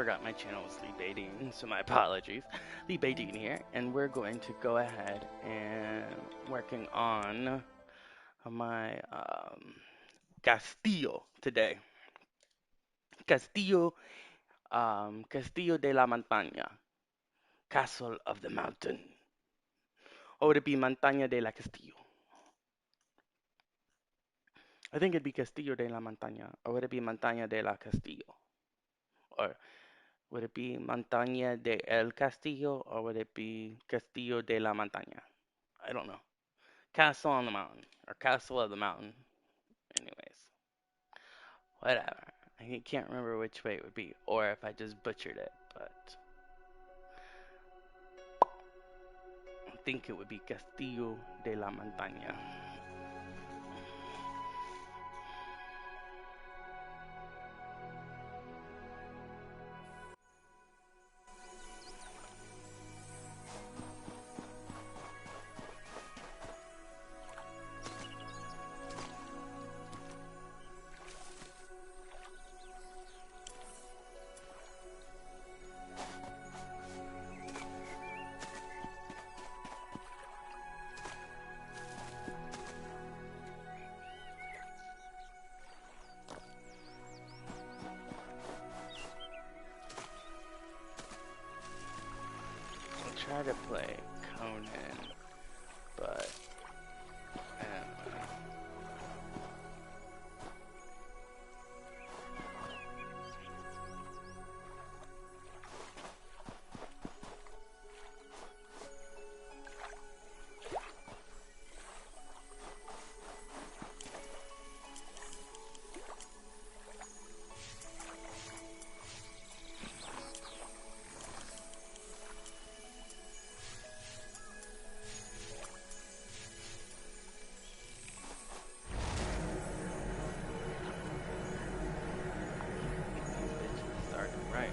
forgot my channel was Leepeh Dean, so my apologies. Leepeh Dean here, and we're going to go ahead and working on my Castillo today. Castillo, Castillo de la Montaña, Castle of the Mountain. Or would it be Montaña de la Castillo? I think it'd be Castillo de la Montaña, or would it be Montaña de la Castillo? Or would it be Montaña de el Castillo, or would it be Castillo de la Montaña? I don't know. Castle on the mountain, or Castle of the Mountain. Anyways, whatever. I can't remember which way it would be, or if I just butchered it, but I think it would be Castillo de la Montaña. I'll try to play Conan, but I don't know. Bitches started right.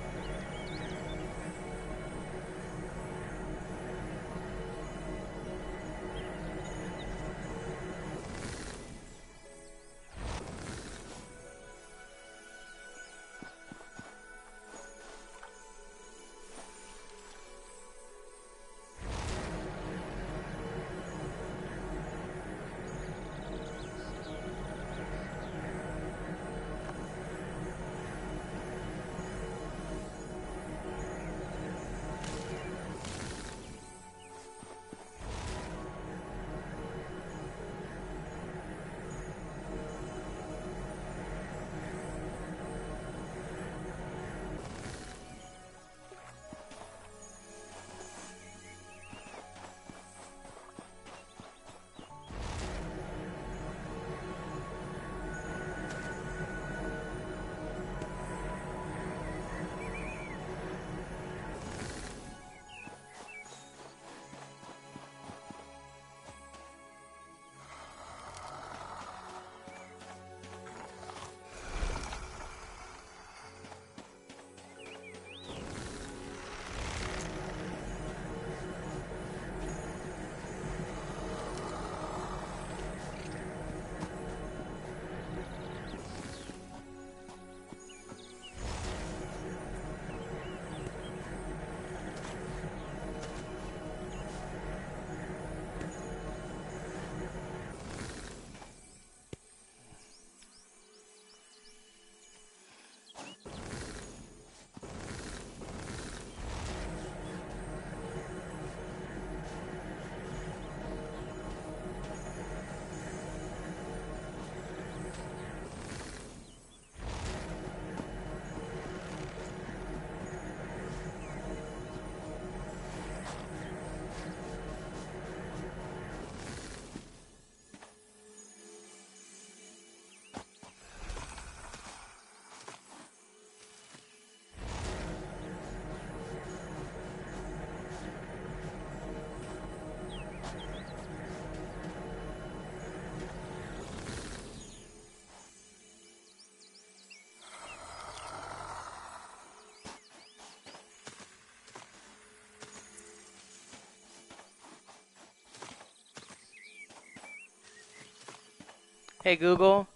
Hey Google,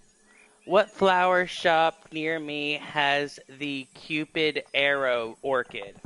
What flower shop near me has the Cupid arrow orchid?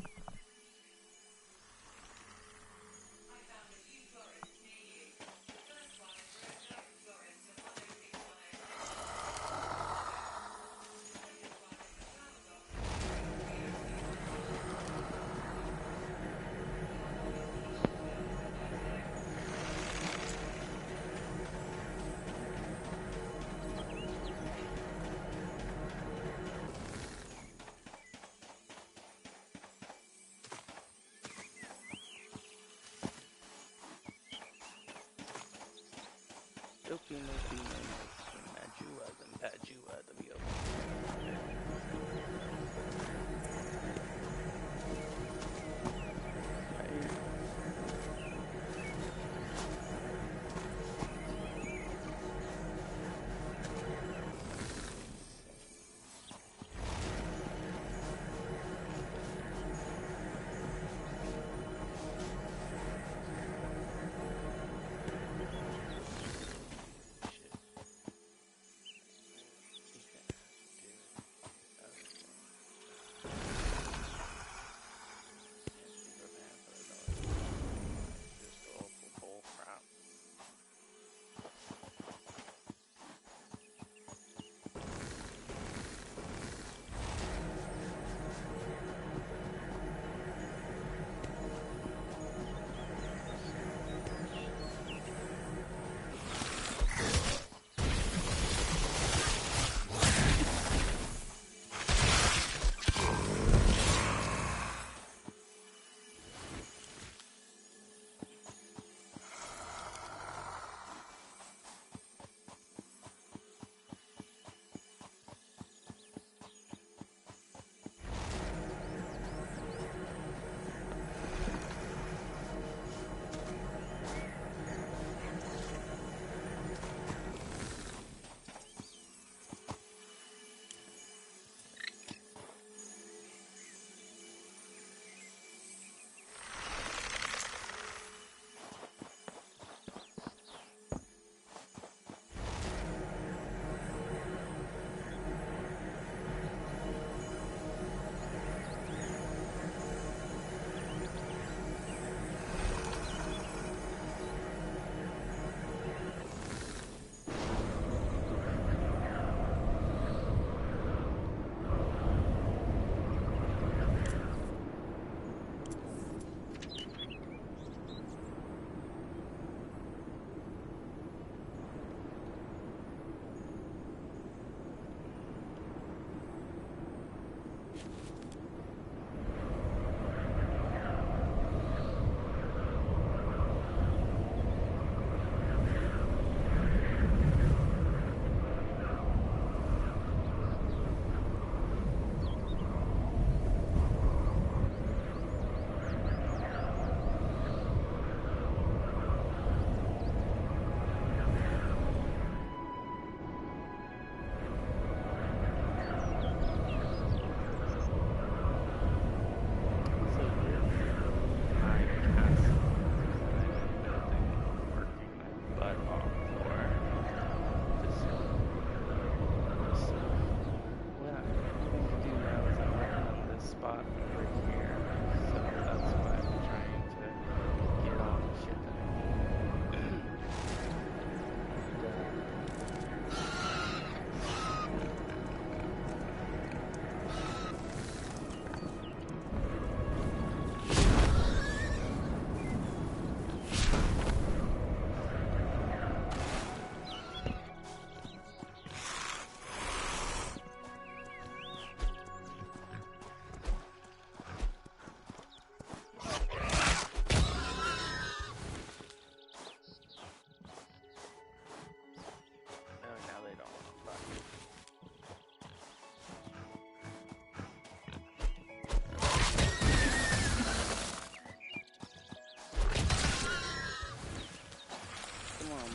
Dopey, mopey, no, no, Majua, the Pajua, the Mio.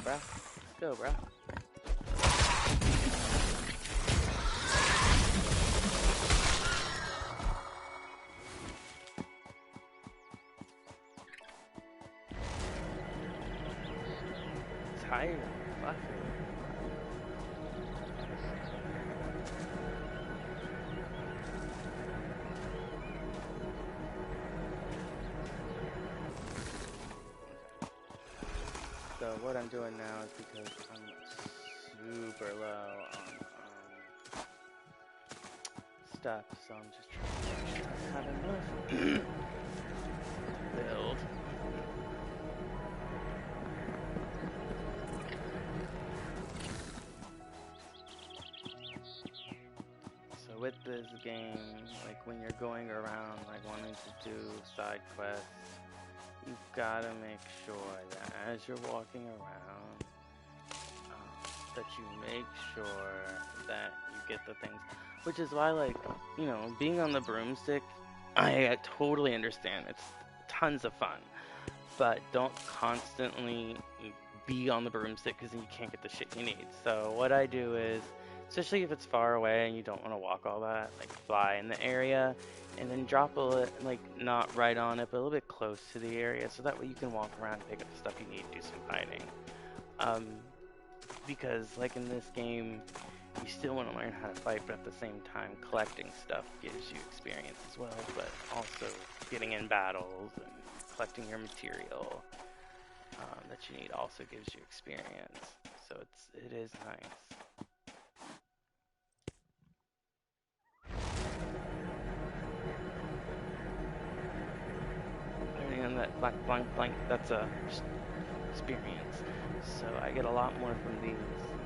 Bro. Let's go, bro. Tired. Fuck it. what I'm doing now is because I'm super low on stuff, so I'm just trying to make sure I have enough to build. So with this game, like when you're going around like wanting to do side quests, you've got to make sure that as you're walking around, that you make sure that you get the things. Which is why, like, you know, being on the broomstick, I totally understand. It's tons of fun. But don't constantly be on the broomstick because then you can't get the shit you need. So what I do is, especially if it's far away and you don't want to walk all that, like fly in the area and then drop like not right on it, but a little bit close to the area, so that way you can walk around and pick up the stuff you need, do some hiding. Because like in this game, you still want to learn how to fight, but at the same time, collecting stuff gives you experience as well, but also getting in battles and collecting your material that you need also gives you experience. So it is nice. Learning on that black blank blank, that's a experience. So I get a lot more from these,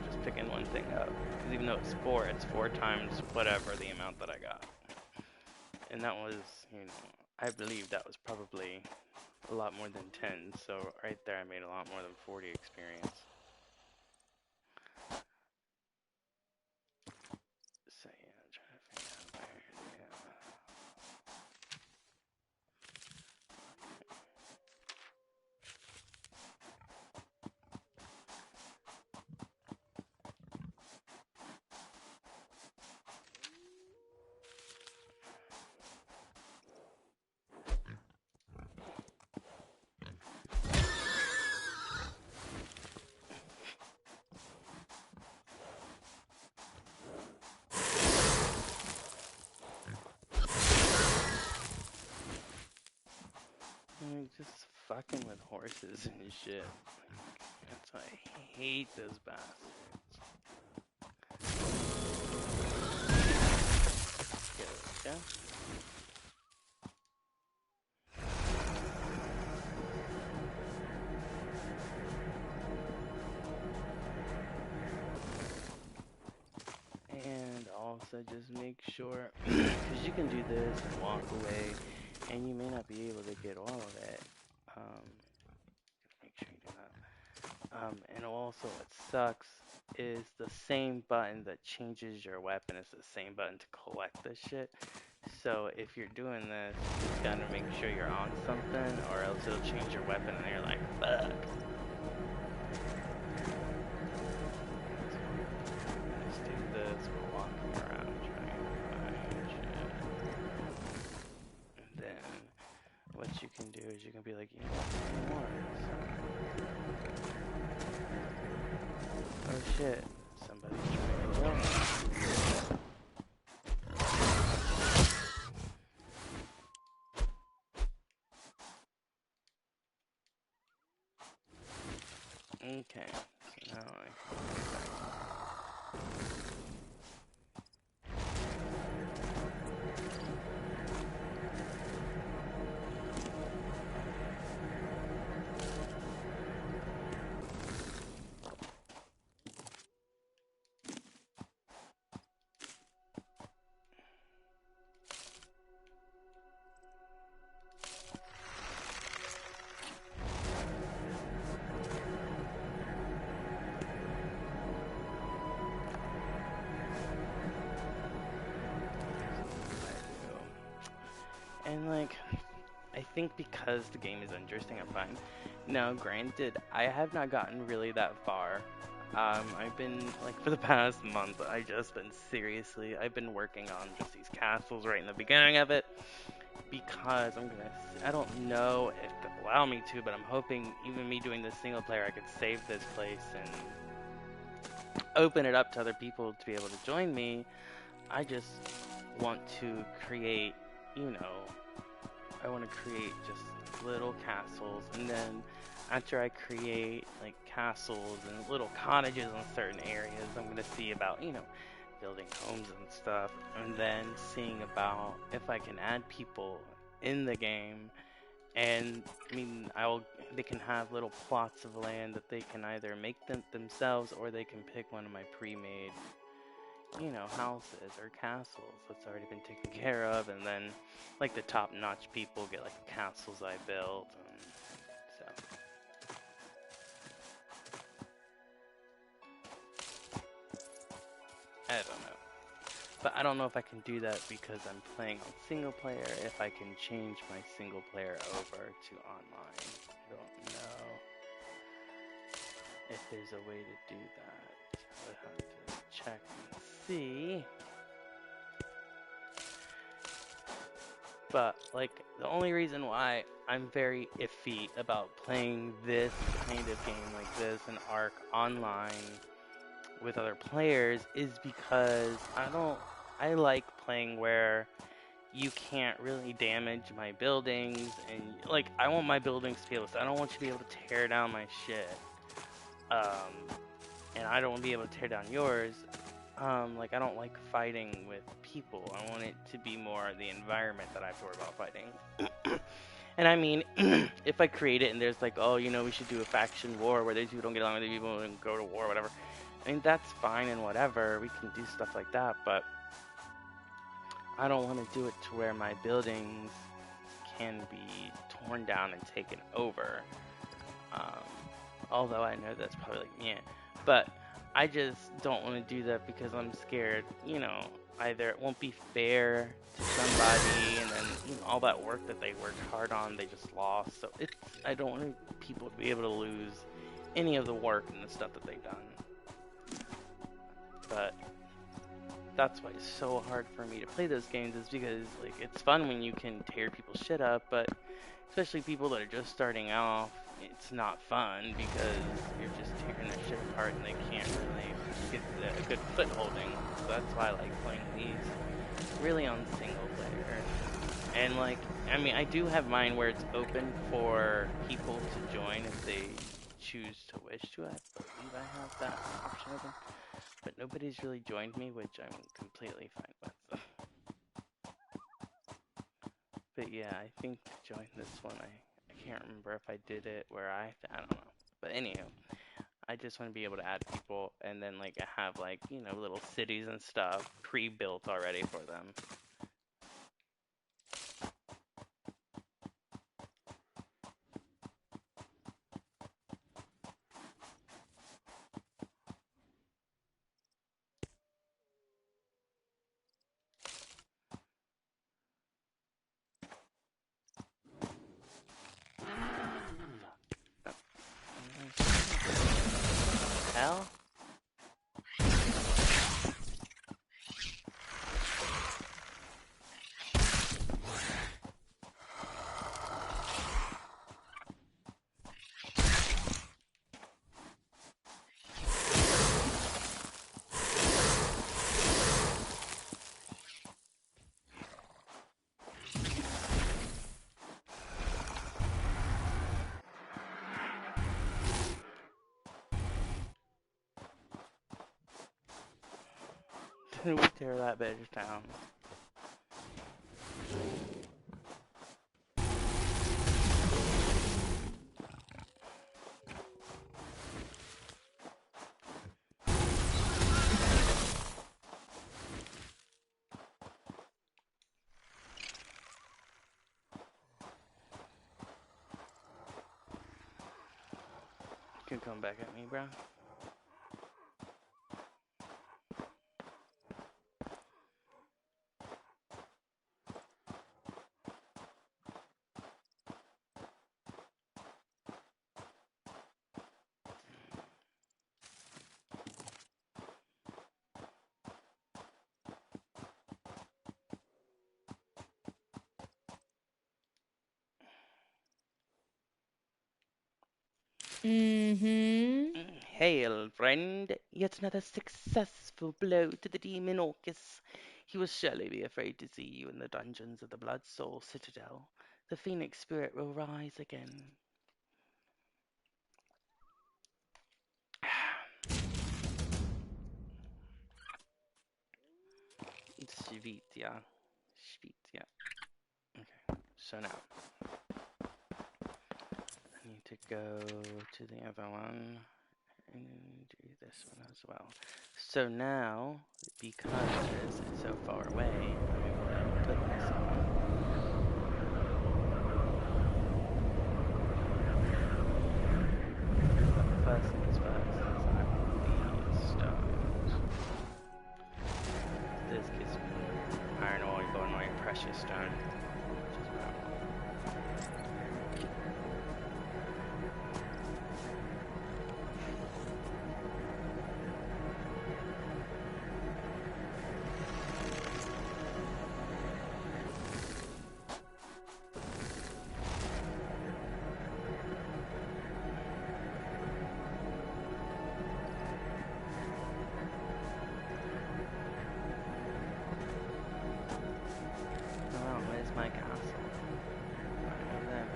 just picking one thing up. Because even though it's four times whatever the amount that I got. And that was, you know, I believe that was probably a lot more than 10, so right there I made a lot more than 40 experience. So yeah, I'm trying to figure out where, yeah. Like, just fucking with horses and shit. That's why I hate those bastards. Yeah. And also just make sure, because you can do this and walk away, and you may not be able to get all of it. Make sure you do that. And also what sucks is the same button that changes your weapon is the same button to collect this shit. So if you're doing this, you just gotta make sure you're on something, or else it'll change your weapon and you're like, fuck. Let's do this, we're walking around trying to find shit. And then what you can do is you can be like, you know what, more. So, oh shit, somebody's trying to kill me. Okay, so now and like, I think because the game is interesting, I'm fine. Now, granted, I have not gotten really that far. I've been, like, for the past month, I've been working on just these castles right in the beginning of it, because I don't know if they'll allow me to, but I'm hoping even me doing this single player, I could save this place and open it up to other people to be able to join me. I just want to create, you know, I want to create just little castles, and then after I create like castles and little cottages in certain areas, I'm gonna see about, building homes and stuff, and then seeing about if I can add people in the game. And I mean, they can have little plots of land that they can either make them themselves or they can pick one of my pre-made, houses or castles that's already been taken care of, and then like the top-notch people get like the castles I built, and so I don't know. But I don't know if I can do that because I'm playing on single player, if I can change my single player over to online. I don't know if there's a way to do that. I would have to check and see. But, like, the only reason why I'm very iffy about playing this kind of game like this, an Ark online with other players, is because I like playing where you can't really damage my buildings, and like I want my buildings to be able to. I don't want you to be able to tear down my shit. Um, and I don't want to be able to tear down yours. Like I don't like fighting with people. I want it to be more the environment that I have to worry about fighting. And I mean, if I create it and there's like, oh, we should do a faction war where these people don't get along with these people and go to war, whatever. I mean, that's fine and whatever. We can do stuff like that, but I don't want to do it to where my buildings can be torn down and taken over. Um, Although I know that's probably like, yeah. But I just don't want to do that because I'm scared, either it won't be fair to somebody and then, all that work that they worked hard on, they just lost. So I don't want people to be able to lose any of the work and the stuff that they've done. But that's why it's so hard for me to play those games, is because like it's fun when you can tear people's shit up, but especially people that are just starting off, it's not fun because you're just tearing their shit apart and they can't really get a good footholding. So that's why I like playing these really on single player. And like, I mean, I do have mine where it's open for people to join if they choose to wish to. I believe I have that option open. But nobody's really joined me, which I'm completely fine with. But yeah, I think to join this one, I can't remember if I did it where I don't know. But anywho, I just want to be able to add people and then like have like, little cities and stuff pre-built already for them. Hell? Did we tear that bitch down? You can come back at me, bro. Mm-hmm. Hail, friend! Yet another successful blow to the demon Orcus. He will surely be afraid to see you in the dungeons of the Blood Soul Citadel. The Phoenix spirit will rise again. Sweet, yeah. Sweet, yeah. Okay. So now I need to go to the other one and do this one as well. So now, because this is so far away, I will put this on. But first things first is I want these stones. This gives me iron ore, golden ore, and precious stone, which is what I want. Oh, where's my castle? Right over there.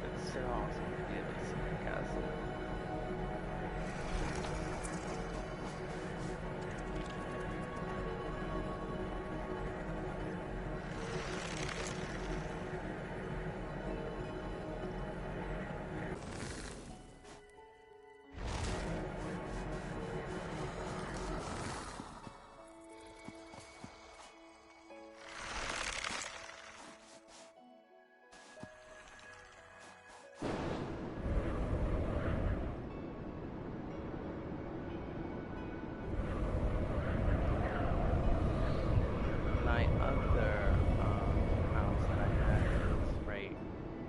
It's so awesome to be able to see my castle. My other house that I have is right,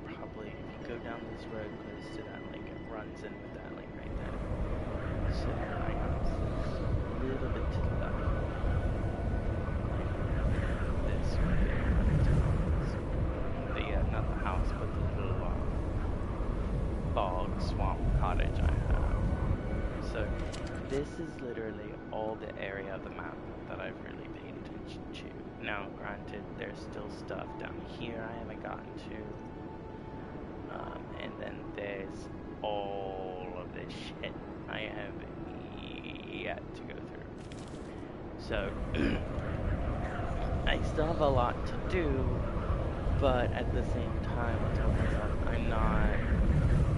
probably if you go down this road close to that lake, it runs in with that lake right there. So my house is a little bit to the left, like this way. Not the house, but the little bog swamp cottage I have. So this is literally all the area of the map that I've really paid attention to. Now, granted, there's still stuff down here I haven't gotten to, and then there's all of this shit I have yet to go through. So I still have a lot to do, but at the same time, I told myself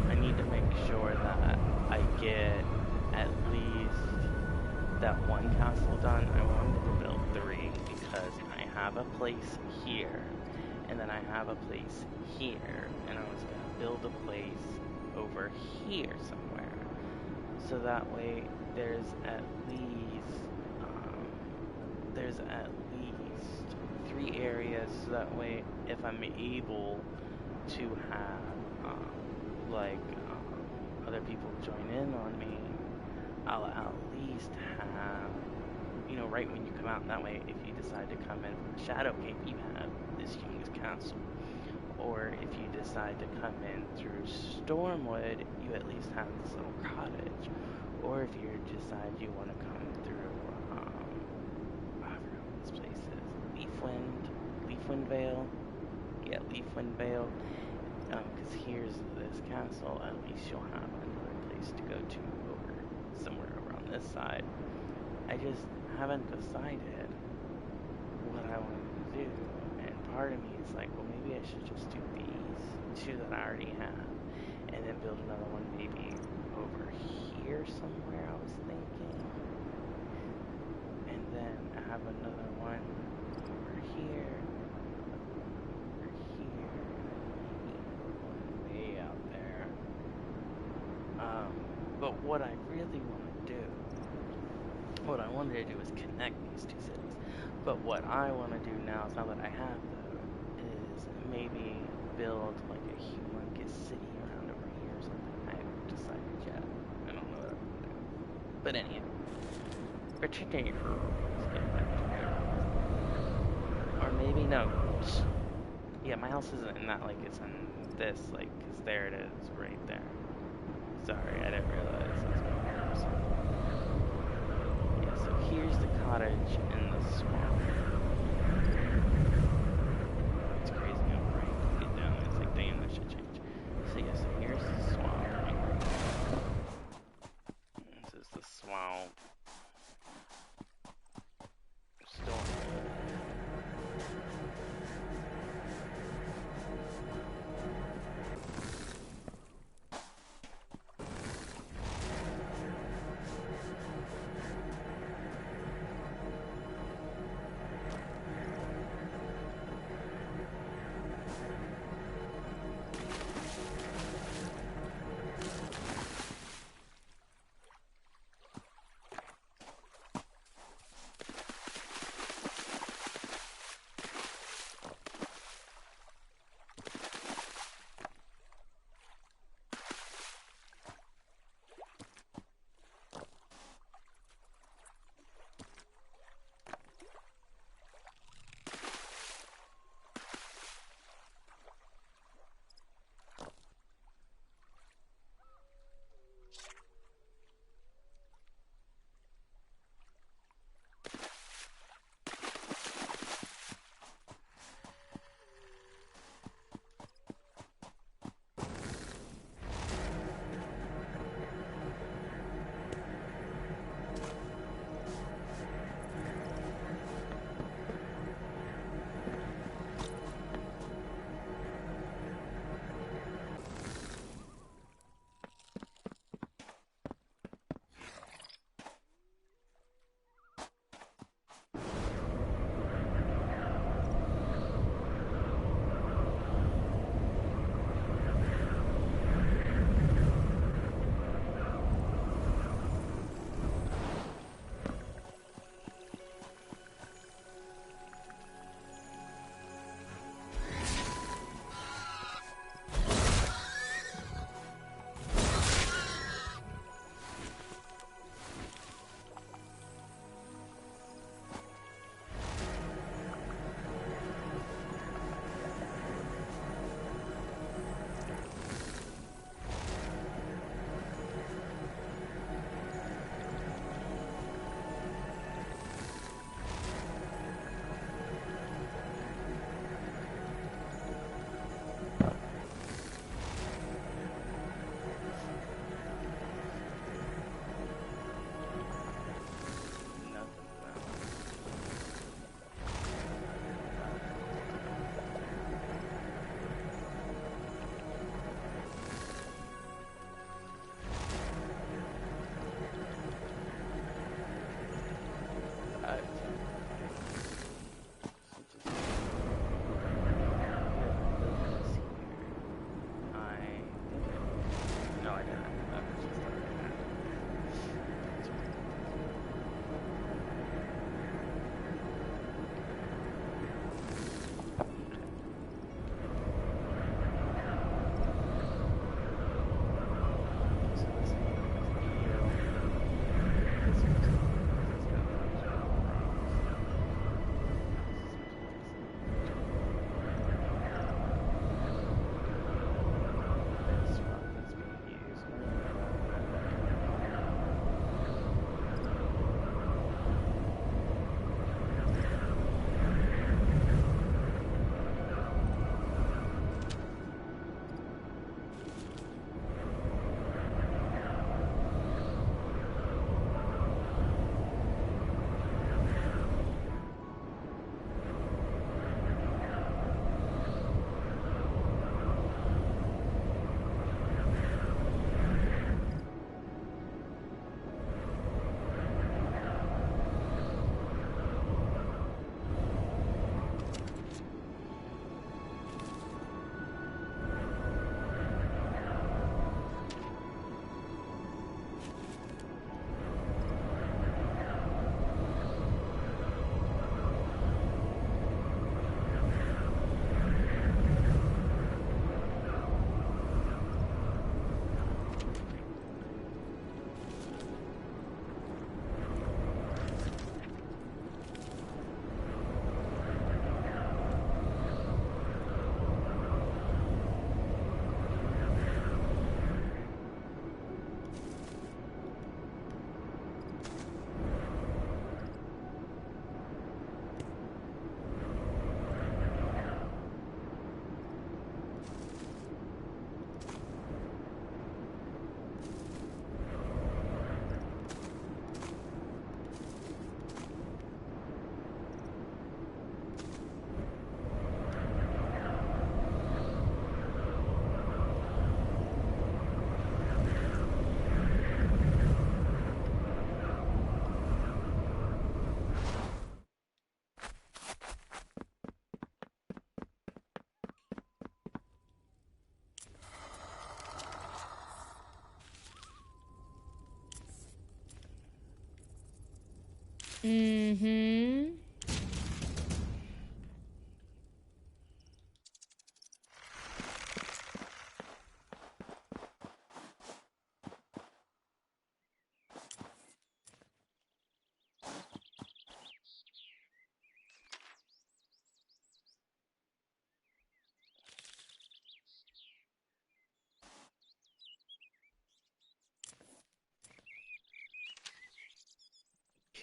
I need to make sure that I get at least that one castle done. I wanted to build 3 because I have a place here, and then I have a place here, and I was gonna build a place over here somewhere. So that way um, there's at least 3 areas. So that way, if I'm able to have other people join in on me, I'll at least have, right when you come out. That way, if you decide to come in from Shadow Cape, you have this humongous castle. Or if you decide to come in through Stormwood, you at least have this little cottage. Or if you decide you want to come through, I forgot what this place is, Leafwind Vale? Yeah, Leafwind Vale. Because here's this castle, at least you'll have another place to go to over somewhere over on this side. I just haven't decided what I wanted to do, and part of me is like, well, maybe I should just do these 2 that I already have, and then build another one maybe over here somewhere, I was thinking, and then I have another one over here, and then another one over here, and then maybe another one way out there. But what I really want to do, what I wanted to do is connect these 2 cities. But what I want to do now that I have though, is maybe build like a humongous city around over here or something. I haven't decided yet. I don't know what I'm gonna do. But anyhow, let's get back to where I was. Or maybe no. Yeah, my house isn't in that lake. It's in this lake, cause there it is, right there. Sorry, I didn't realize that's what I was saying. Yeah, so here's the cottage in the swamp. It's crazy how bright you get down. It's like, damn, that should change. So yeah, so here's the swamp right here. Mm-hmm.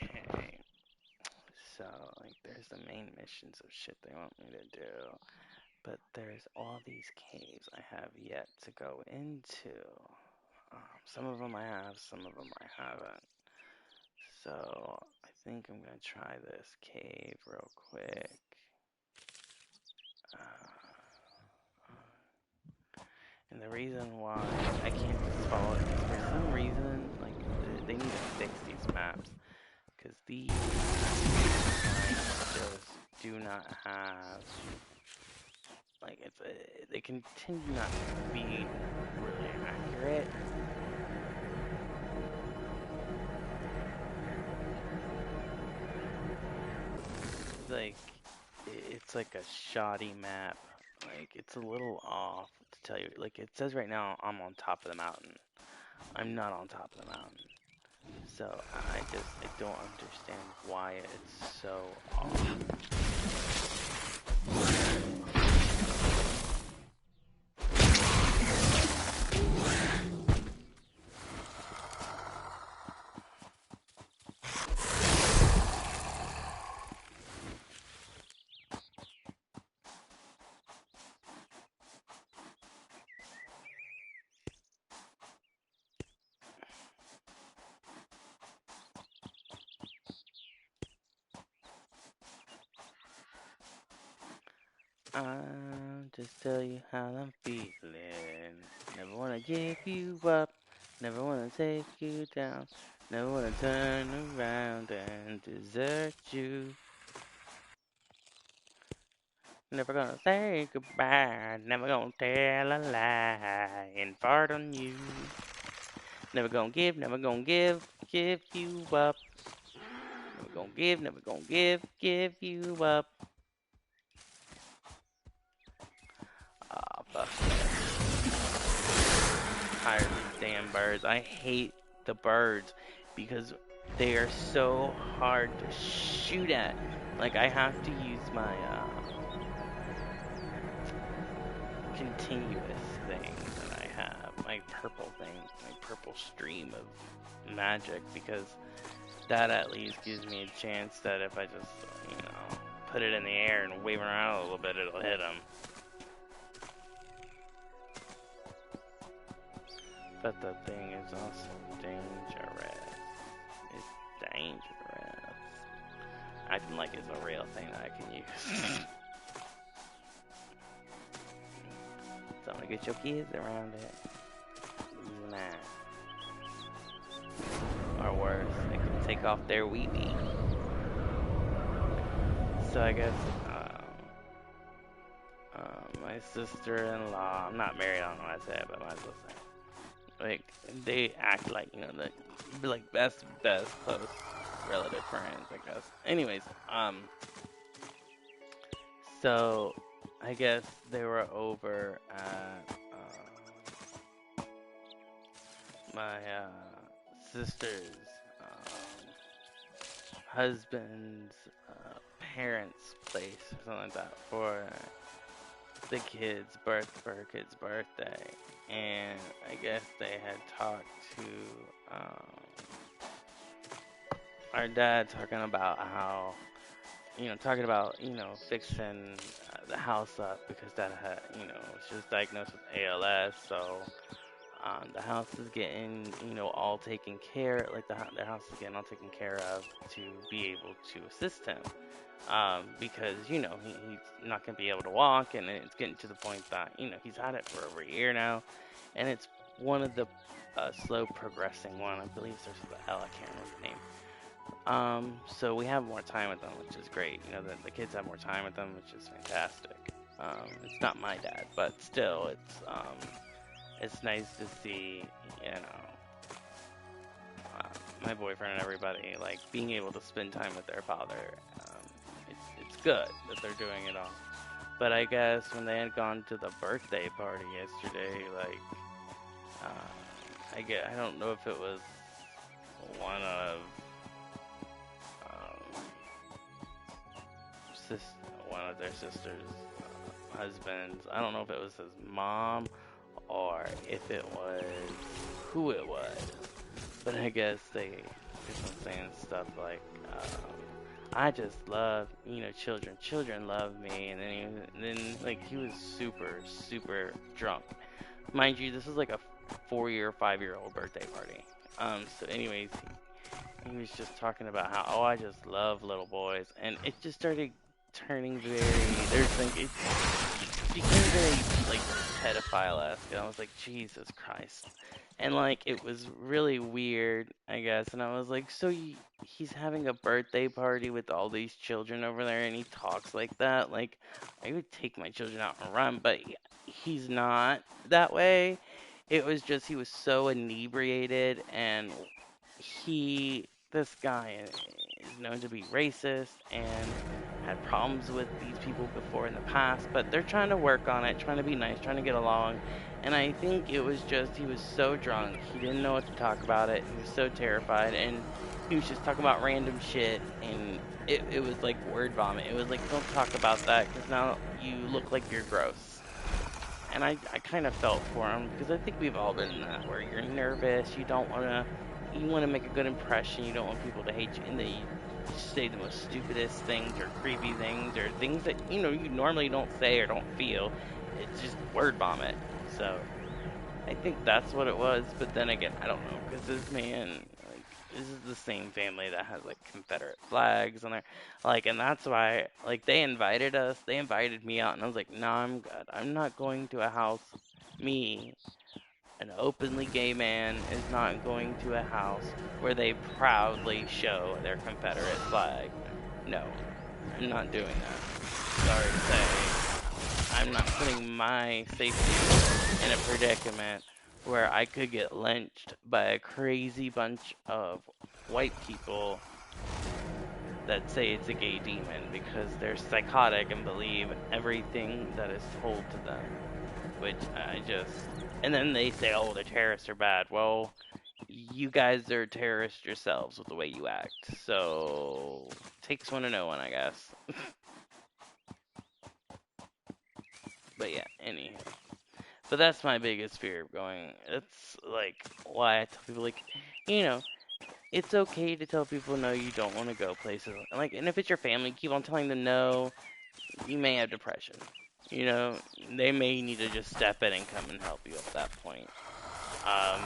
Okay. So, like, there's the main missions of shit they want me to do, but there's all these caves I have yet to go into. Some of them I have, some of them I haven't. So, I think I'm gonna try this cave real quick. And the reason why I can't just follow it is for some reason, like, they need to fix these maps. Because these maps just do not have, like, they continue not to be really accurate. Like, it's like a shoddy map. Like, it's a little off to tell you. Like, it says right now I'm on top of the mountain. I'm not on top of the mountain. So I don't understand why it's so off. I'll just tell you how I'm feeling. Never wanna give you up, never wanna take you down, never wanna turn around and desert you. Never gonna say goodbye, never gonna tell a lie and fart on you. Never gonna give you up. Never gonna give you up. Ah, fuck tired of these damn birds. I hate the birds because they are so hard to shoot at. Like I have to use my continuous thing that I have, my purple thing, my purple stream of magic, because that at least gives me a chance that if I just, put it in the air and wave it around a little bit, it'll hit them. But the thing is also dangerous. It's dangerous. Acting like it's a real thing that I can use. So I'm gonna get your kids around it. Nah. Or worse, they can take off their weeby. So I guess my sister-in-law, I'm not married, I don't know what I said, but I might as well say. Like, they act like, be like best close relative friends, I guess. Anyways, so I guess they were over at my sister's husband's parents' place or something like that for for her kid's birthday, and I guess they had talked to our dad talking about how talking about fixing the house up because dad had she was diagnosed with ALS, so the house is getting, all taken care, like their house is getting all taken care of to be able to assist him. Because, he's not going to be able to walk, and it's getting to the point that, he's had it for over a year now, and it's one of the slow progressing one. I believe it starts with the L, I can't remember the name. So we have more time with them, which is great. The kids have more time with them, which is fantastic. It's not my dad, but still, it's nice to see, my boyfriend and everybody like being able to spend time with their father. It's good that they're doing it all. But I guess when they had gone to the birthday party yesterday, like I don't know if it was one of um, sis one of their sisters' husbands. I don't know if it was his mom or if it was who it was. But I guess they keep on saying stuff like, I just love, children. Children love me. And then like, he was super, super drunk. Mind you, this was like a 4 year, 5 year old birthday party. So anyways, he was just talking about how, oh, I just love little boys. And it just started turning very, there's like, it became very like pedophile-esque, and I was like, Jesus Christ. And like it was really weird, I guess. And I was like, so he's having a birthday party with all these children over there, and he talks like that. Like I would take my children out and run, but he's not that way. It was just he was so inebriated, and this guy is known to be racist and had problems with these people before in the past, but they're trying to work on it, trying to be nice, trying to get along. And I think it was just he was so drunk, he didn't know what to talk about it. He was so terrified, and he was just talking about random shit, and it was like word vomit. It was like, don't talk about that because now you look like you're gross. And I kind of felt for him because I think we've all been in that where you're nervous, you want to make a good impression, you don't want people to hate you, and they say the most stupidest things or creepy things or things that you normally don't say or don't feel. It's just word vomit. So I think that's what it was. But then again, I don't know because this man, like, this is the same family that has like Confederate flags on there, like, and that's why like they invited us, they invited me out, and I was like, nah, I'm good. I'm not going to a house. Me, an openly gay man, is not going to a house where they proudly show their Confederate flag. No, I'm not doing that. Sorry to say, I'm not putting my safety in a predicament where I could get lynched by a crazy bunch of white people that say it's a gay demon because they're psychotic and believe everything that is told to them. Which I just. And then they say, oh, the terrorists are bad. Well, you guys are terrorists yourselves with the way you act. So, takes one to know one, I guess. But yeah, anywho. But that's my biggest fear of going. That's like why I tell people, like, you know, it's okay to tell people no, you don't want to go places. Like, and if it's your family, keep on telling them no. You may have depression. You know, they may need to just step in and come and help you at that point. Um,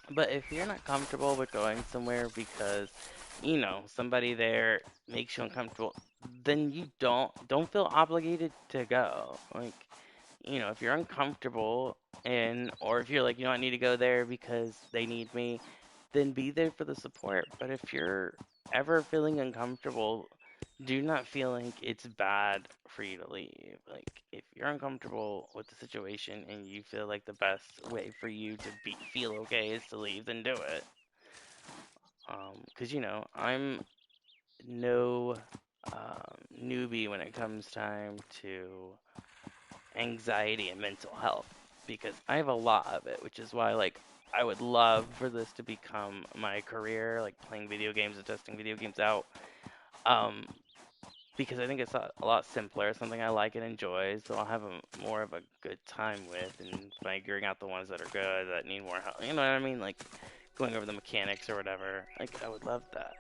But if you're not comfortable with going somewhere because, somebody there makes you uncomfortable, then you don't feel obligated to go. Like, if you're uncomfortable and or if you're like, I need to go there because they need me, then be there for the support. But if you're ever feeling uncomfortable, do not feel like it's bad for you to leave. Like, if you're uncomfortable with the situation and you feel like the best way for you to feel okay is to leave, then do it. Because I'm no newbie when it comes time to anxiety and mental health because I have a lot of it, which is why like I would love for this to become my career, like playing video games and testing video games out. Um, because I think it's a lot simpler, something I like and enjoy, so I'll have more of a good time with, and figuring out the ones that are good that need more help. You know what I mean? Like going over the mechanics or whatever. Like I would love that.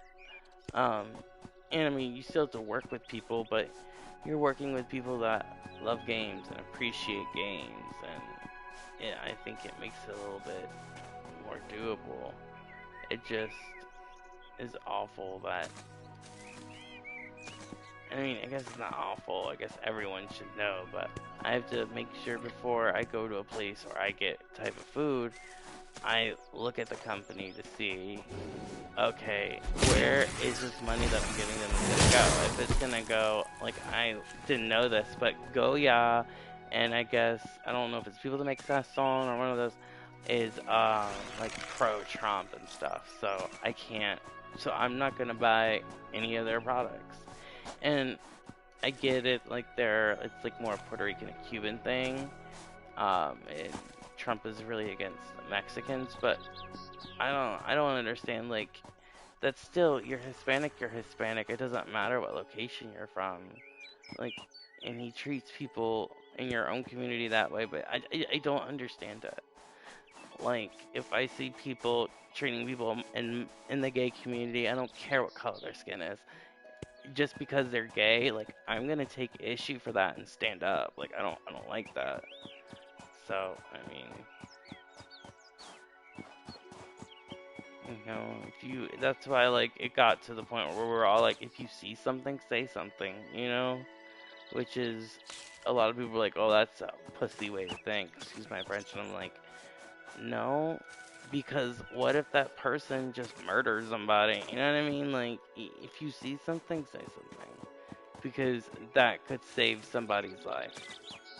Um, and I mean, you still have to work with people, but you're working with people that love games and appreciate games, and yeah, I think it makes it a little bit more doable. It just is awful that I mean, I guess it's not awful. I guess everyone should know, but I have to make sure before I go to a place or I get type of food, I look at the company to see, okay, where is this money that I'm giving them gonna go? If it's gonna go, like I didn't know this, but Goya, and I guess I don't know if it's people that make Sasson or one of those. is like pro Trump and stuff. So I can't. So I'm not gonna buy any of their products. And I get it, like it's like more a Puerto Rican and Cuban thing. And Trump is really against Mexicans, but I don't understand. Like that's still you're Hispanic, you're Hispanic. It doesn't matter what location you're from. Like, and he treats people in your own community that way, but I don't understand it. Like, if I see people treating people in the gay community, I don't care what color their skin is. Just because they're gay, like I'm gonna take issue for that and stand up. Like I don't like that. So I mean, if you that's why like it got to the point where we're all like, if you see something, say something. Which is a lot of people are like, oh, that's a pussy way to think. Excuse my French, and I'm like, no, because what if that person just murders somebody? You know what I mean? Like, if you see something, say something, because that could save somebody's life.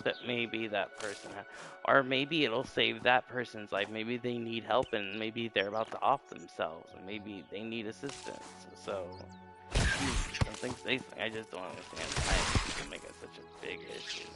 That maybe that person had, or maybe it'll save that person's life. Maybe they need help, and maybe they're about to off themselves, and maybe they need assistance. So, if you see something, say something. I just don't understand why people make it such a big issue.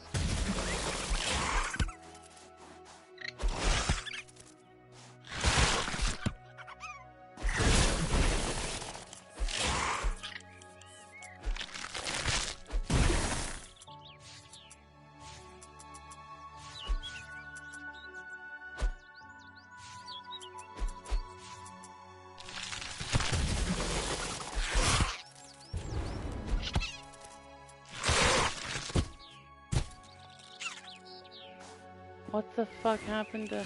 What the fuck happened to?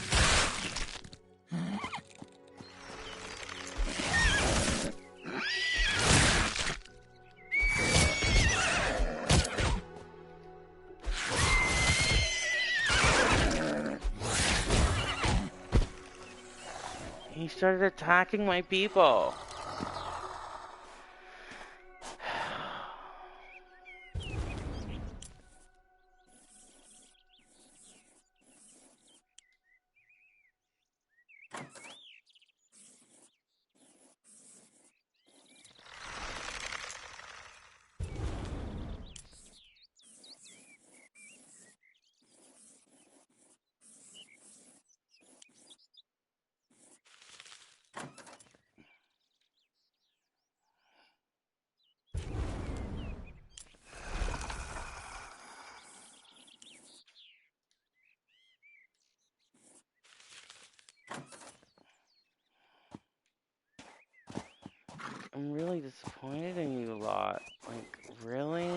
He started attacking my people. I'm really disappointed in you lot. Like, really?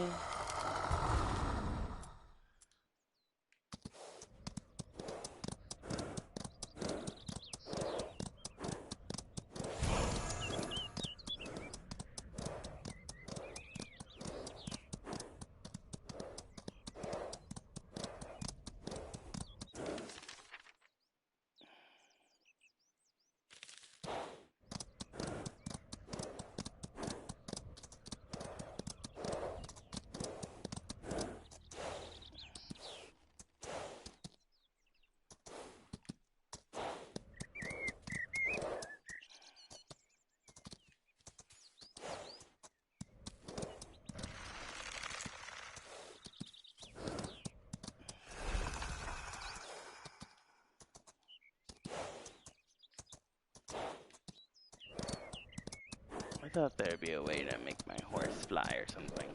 I thought there'd be a way to make my horse fly or something.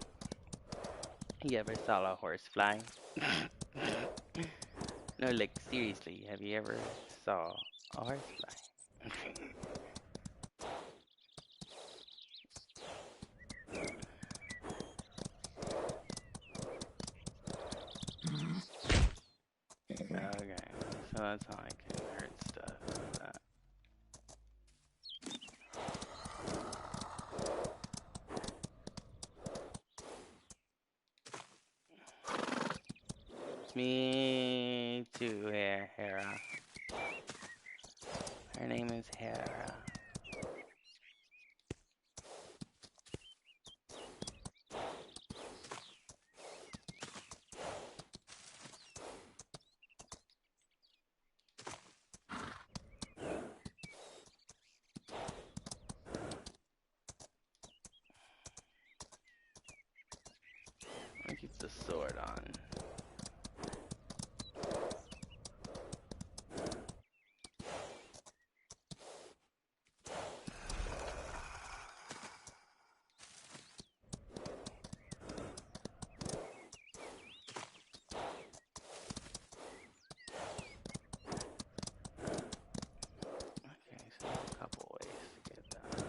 You ever saw a horse fly? No, like seriously, have you ever saw a horse fly? Okay, so that's how I can hurt stuff. That. Me too, Hera. Her name is Hera. It keeps the sword on. Okay, so there's a couple ways to get that.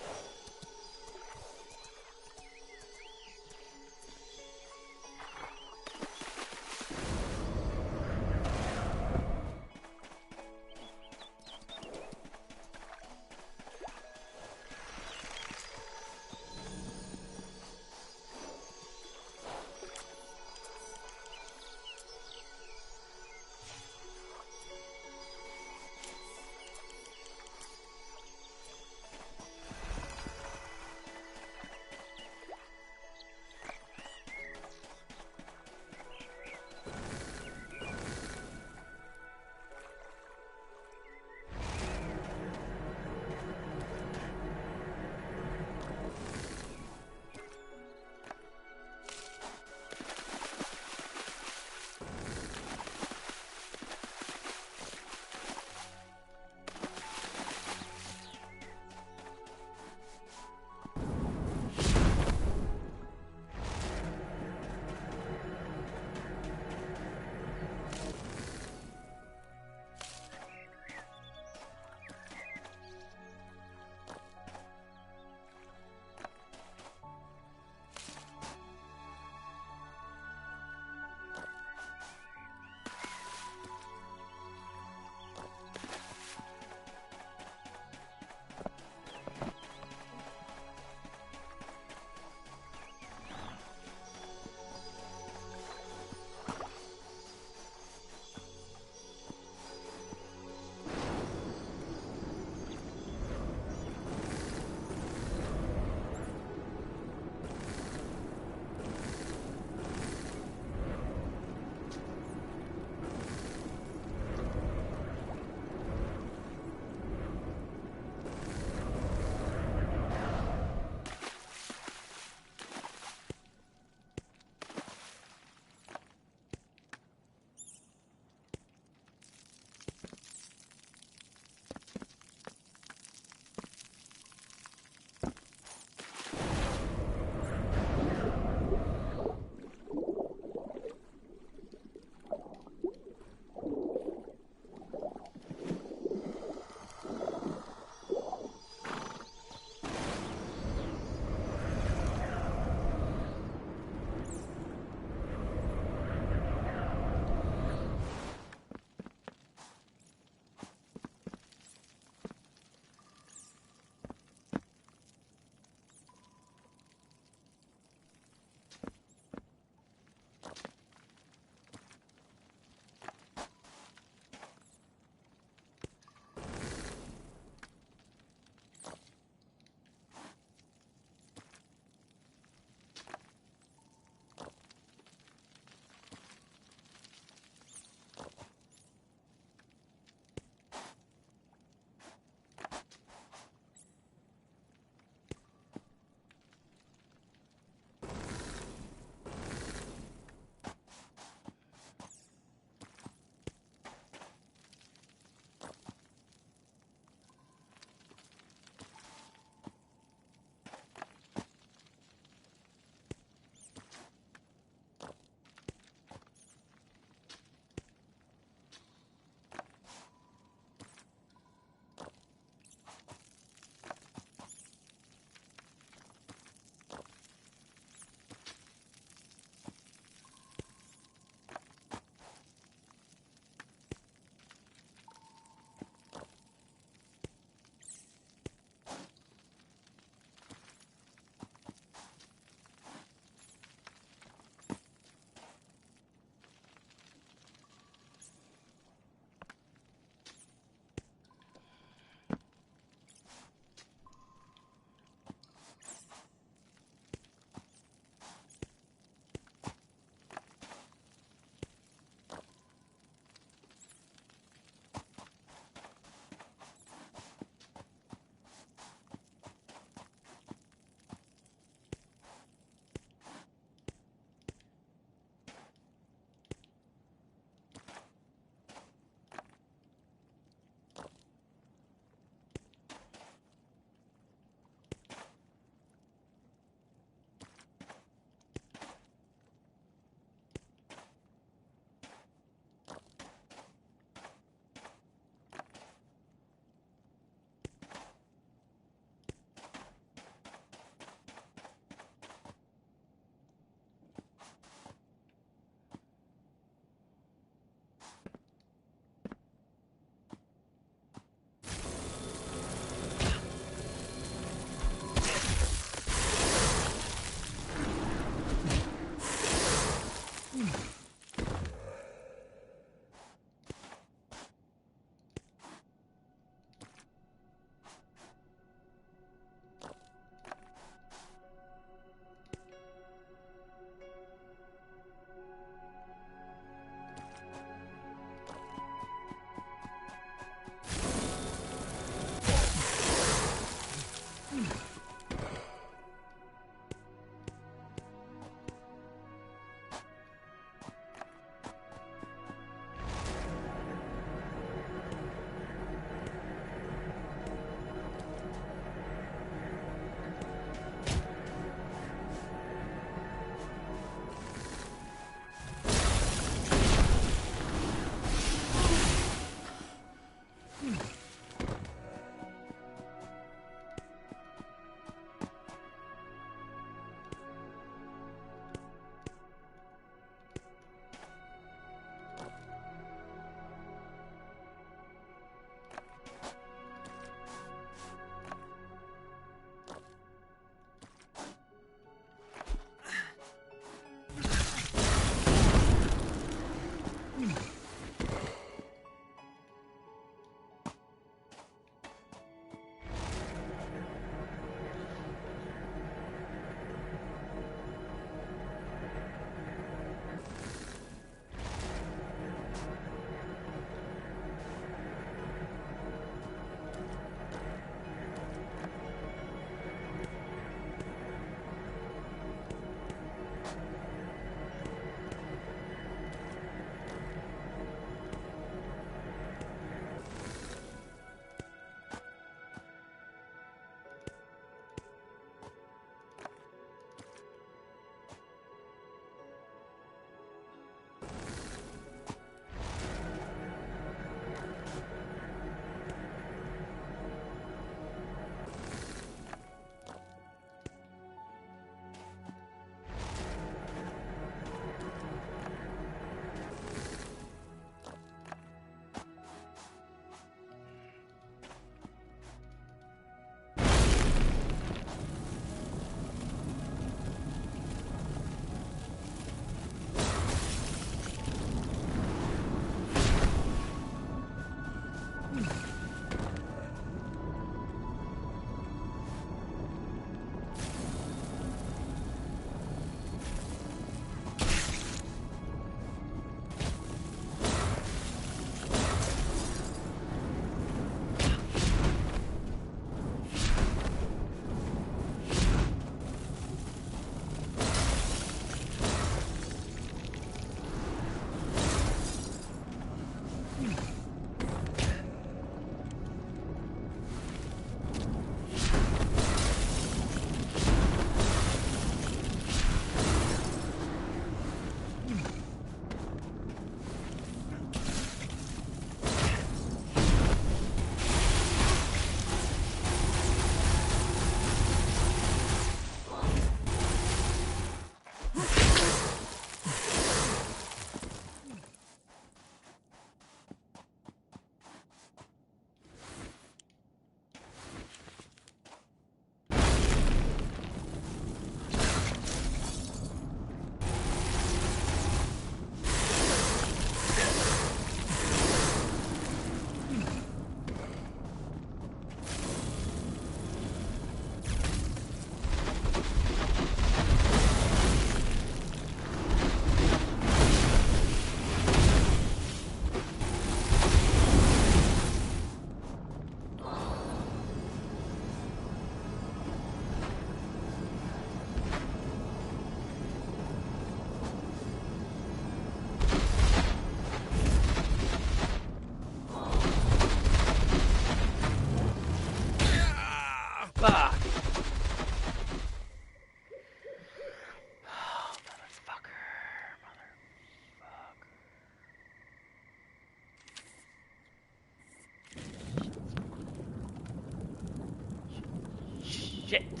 Shit! Okay.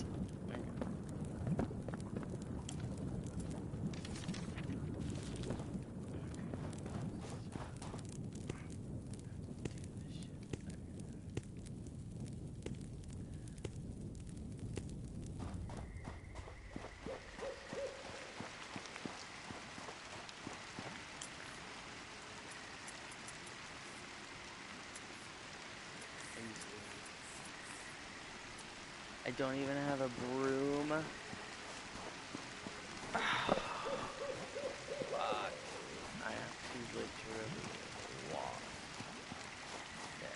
I don't even have a broom. Fuck. I have to literally walk down.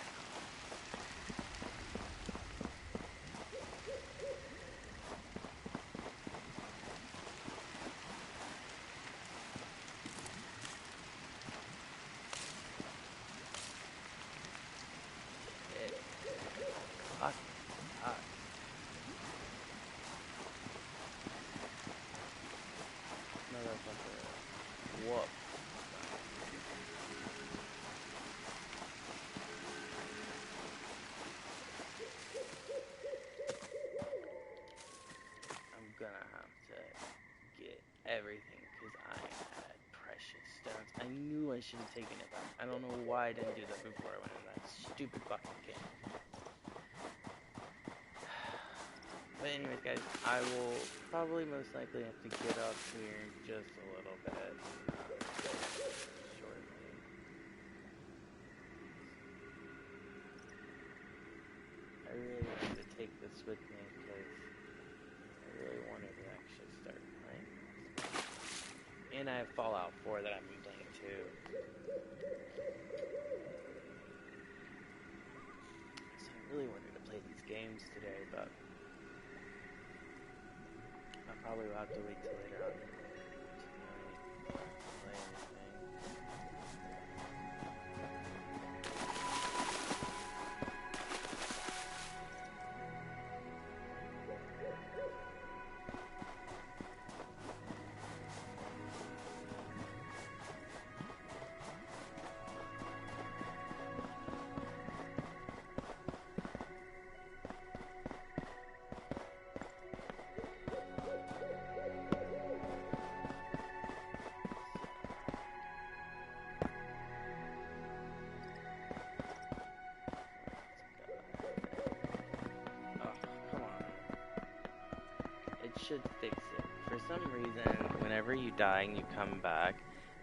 Shit. Fucking sucks. Motherfucker. Whoop. I'm gonna have to get everything because I had precious stones. I knew I should have taken it back. I don't know why I didn't do that before I went in that stupid fucking game. But anyways, guys, I will probably most likely have to get up here in just a little bit shortly. I really wanted to take this with me because I really wanted to actually start playing this. And I have Fallout 4 that I've been playing too. So I really wanted to play these games today, but I probably will have to wait till later on tonight to play anything. Oh, come on. It should fix it. For some reason, whenever you die and you come back,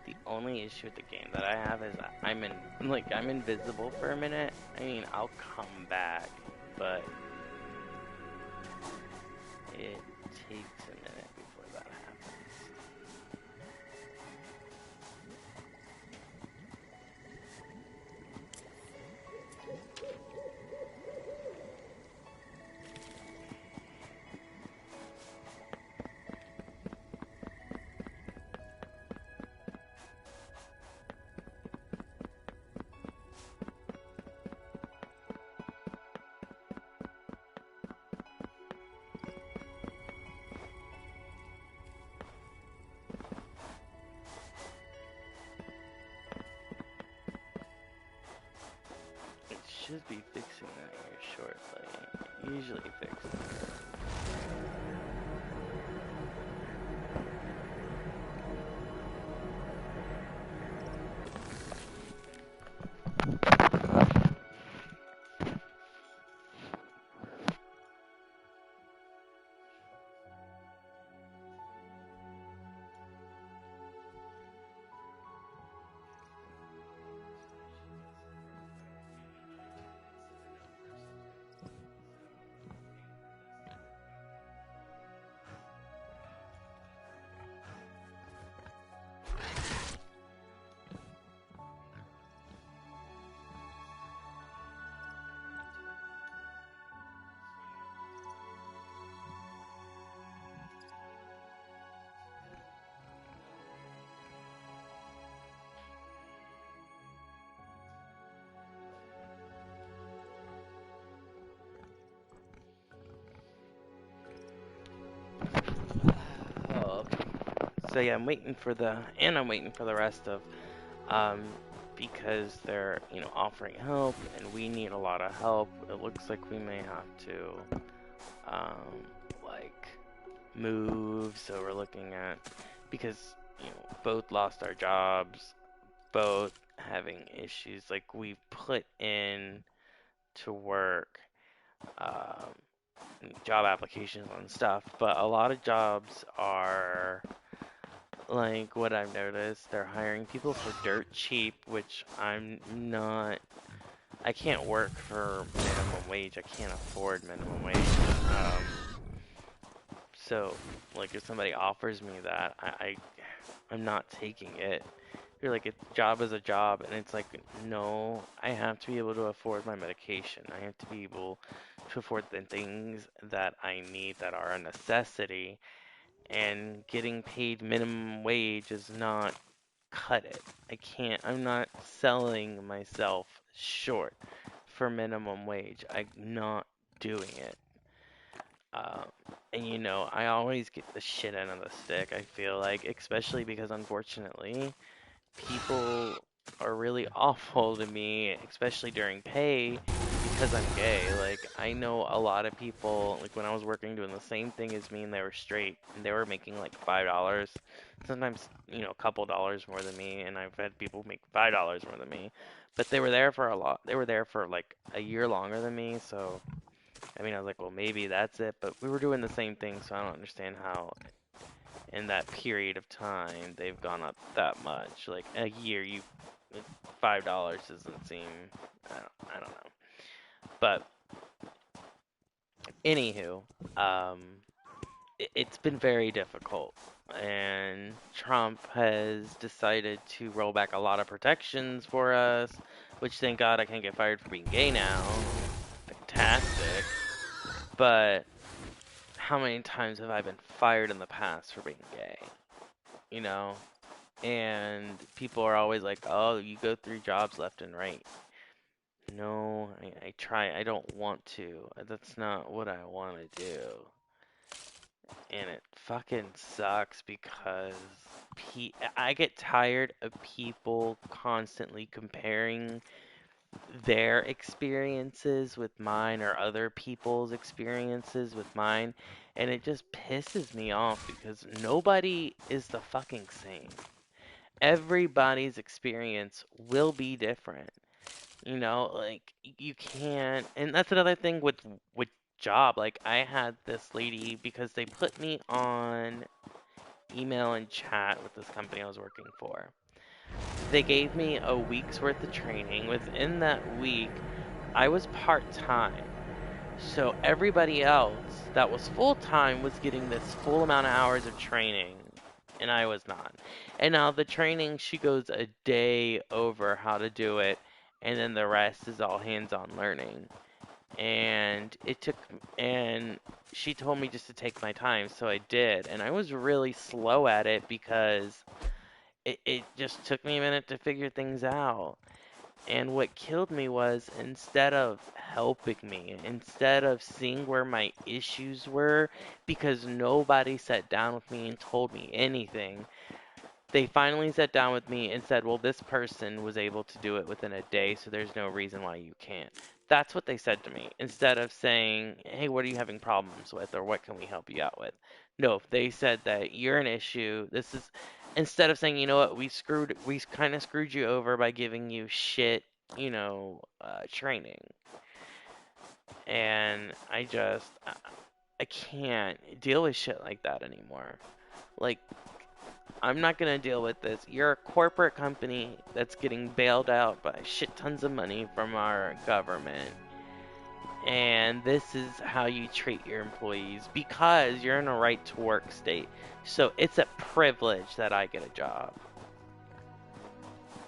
the only issue with the game that I have is I'm invisible for a minute. I mean, I'll come back, but it takes a minute before that happens. It should be fixing that here shortly. It usually fixes it. Oh, so yeah, I'm waiting for the rest of, um, because they're, offering help, and we need a lot of help. It looks like we may have to, um, like moves. So we're looking at because both lost our jobs, both having issues. Like we've put in to work um, job applications and stuff, but a lot of jobs are like what I've noticed. They're hiring people for dirt cheap, which I'm not. I can't work for minimum wage. I can't afford minimum wage. Um, so, like, if somebody offers me that, I'm not taking it. You're like, a job is a job, and it's like, no, I have to be able to afford my medication. I have to be able to afford the things that I need that are a necessity, and getting paid minimum wage is not cut it. I'm not selling myself short for minimum wage. I'm not doing it. Um, and I always get the shit end of the stick, I feel like, especially because unfortunately, people are really awful to me, especially during pay, because I'm gay. Like, I know a lot of people, like, when I was working doing the same thing as me and they were straight, and they were making like $5, sometimes, a couple dollars more than me, and I've had people make $5 more than me, but they were there for a lot, they were there for like a year longer than me, so, I mean, I was like, well, maybe that's it, but we were doing the same thing, so I don't understand how in that period of time they've gone up that much. Like a year, $5 doesn't seem. I don't know. But anywho, um, it's been very difficult, and Trump has decided to roll back a lot of protections for us. Which thank God I can't get fired for being gay now. Fantastic. But how many times have I been fired in the past for being gay? You know, and people are always like, "Oh, you go through jobs left and right." No, I try. I don't want to. That's not what I want to do. And it fucking sucks because I get tired of people constantly comparing their experiences with mine or other people's experiences with mine, and it just pisses me off because nobody is the fucking same. Everybody's experience will be different. Like you can't, and that's another thing with job. Like I had this lady because they put me on email and chat with this company I was working for. They gave me a week's worth of training. Within that week, I was part-time. So everybody else that was full-time was getting this full amount of hours of training, and I was not. And now the training, she goes a day over how to do it, and then the rest is all hands-on learning. And and she told me just to take my time, so I did. And I was really slow at it because it just took me a minute to figure things out. And what killed me was instead of helping me, instead of seeing where my issues were, because nobody sat down with me and told me anything, they finally sat down with me and said, well, this person was able to do it within a day, so there's no reason why you can't. That's what they said to me, instead of saying, hey, what are you having problems with, or what can we help you out with? No, they said that you're an issue. This is, instead of saying, you know what, we kind of screwed you over by giving you shit, training. And I can't deal with shit like that anymore. Like, I'm not going to deal with this. You're a corporate company that's getting bailed out by shit tons of money from our government. And this is how you treat your employees because you're in a right to work state. So it's a privilege that I get a job.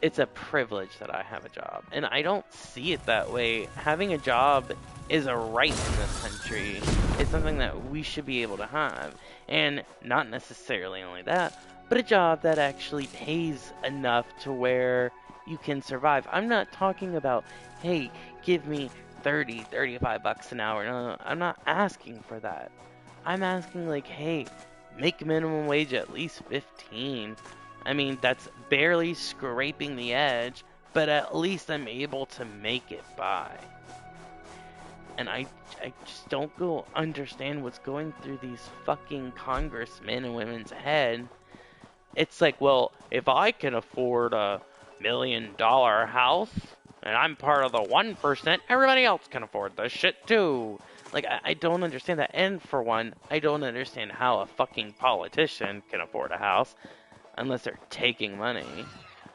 It's a privilege that I have a job. And I don't see it that way. Having a job is a right in this country. It's something that we should be able to have. And not necessarily only that, but a job that actually pays enough to where you can survive. I'm not talking about, hey, give me 30, 35 bucks an hour. No, I'm not asking for that. I'm asking like, hey, make minimum wage at least 15. I mean, that's barely scraping the edge, but at least I'm able to make it by. And I just don't go understand what's going through these fucking congressmen and women's head. It's like, well, if I can afford a $1 million house and I'm part of the 1%, everybody else can afford this shit too. Like, I don't understand that. And for one, I don't understand how a fucking politician can afford a house unless they're taking money.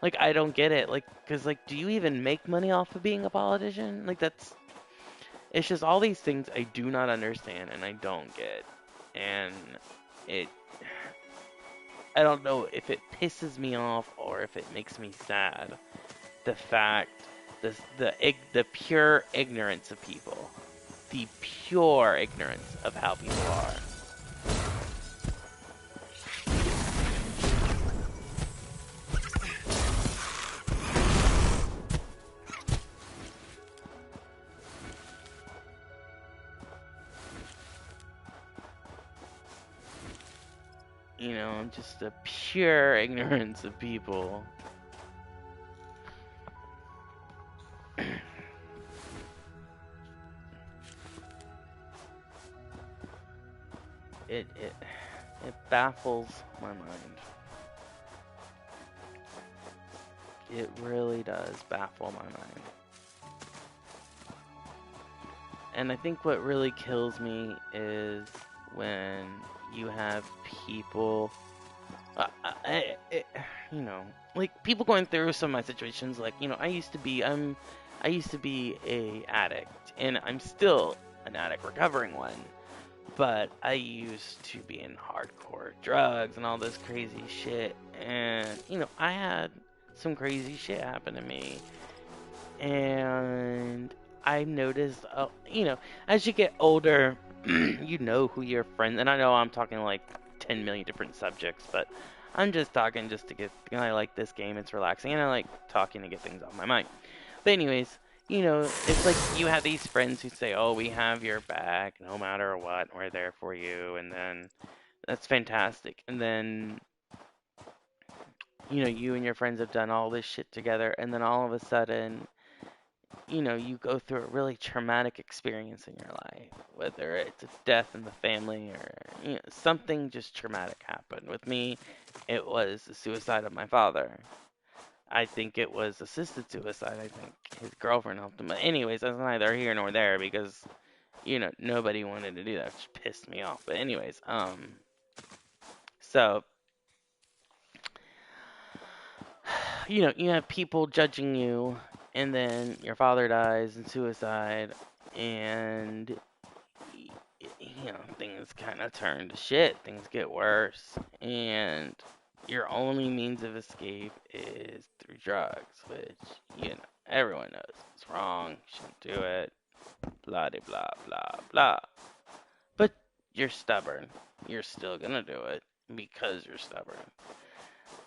Like, I don't get it. Like, because, like, do you even make money off of being a politician? Like, it's just all these things I do not understand and I don't get. And it I don't know if it pisses me off or if it makes me sad. The fact, the pure ignorance of people, the pure ignorance of how people are. You know, just the pure ignorance of people. It it baffles my mind. It really does baffle my mind. And I think what really kills me is when you have people, you know, like people going through some of my situations. Like, you know, I used to be a addict, and I'm still an addict, recovering one. But I used to be in hardcore drugs and all this crazy shit, and you know, I had some crazy shit happen to me, and I noticed, you know, as you get older, you know who your friends. And I know I'm talking like 10 million different subjects, but I'm just talking just to get. I like this game; it's relaxing, and I like talking to get things off my mind. But anyways, you know, it's like you have these friends who say, "Oh, we have your back, no matter what. We're there for you," and then that's fantastic. And then you know, you and your friends have done all this shit together, and then all of a sudden you know, you go through a really traumatic experience in your life, whether it's a death in the family or you know, something just traumatic happened. With me, it was the suicide of my father. I think it was assisted suicide. I think his girlfriend helped him. But anyways, that's neither here nor there because you know nobody wanted to do that, which pissed me off. But anyways, so you know, you have people judging you, and then your father dies in suicide, and you know, things kind of turn to shit. Things get worse, and your only means of escape is through drugs, which you know everyone knows it's wrong. Shouldn't do it. Blah de blah blah blah. But you're stubborn. You're still gonna do it because you're stubborn.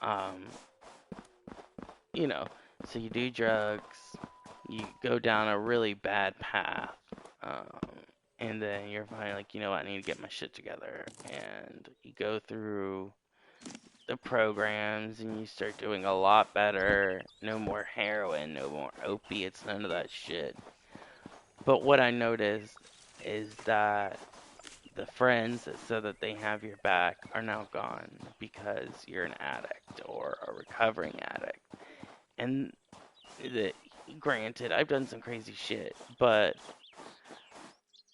Um, you know, so you do drugs. You go down a really bad path. Um, and then you're finally like, you know what, I need to get my shit together. And you go through the programs and you start doing a lot better. No more heroin, no more opiates, none of that shit. But what I noticed is that the friends that said that they have your back are now gone because you're an addict or a recovering addict. And the, granted, I've done some crazy shit, but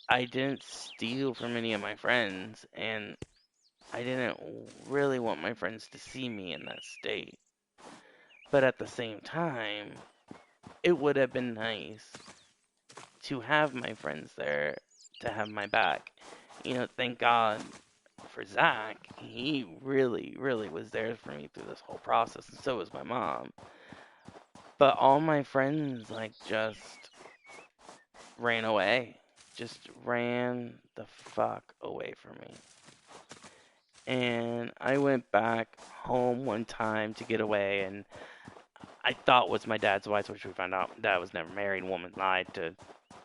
I didn't steal from any of my friends, and I didn't really want my friends to see me in that state. But at the same time, it would have been nice to have my friends there to have my back. You know, thank God for Zach. He really, really was there for me through this whole process, and so was my mom. But all my friends, like, just ran away. Just ran the fuck away from me. And I went back home one time to get away, and I thought was my dad's wife, which we found out dad was never married. Woman lied to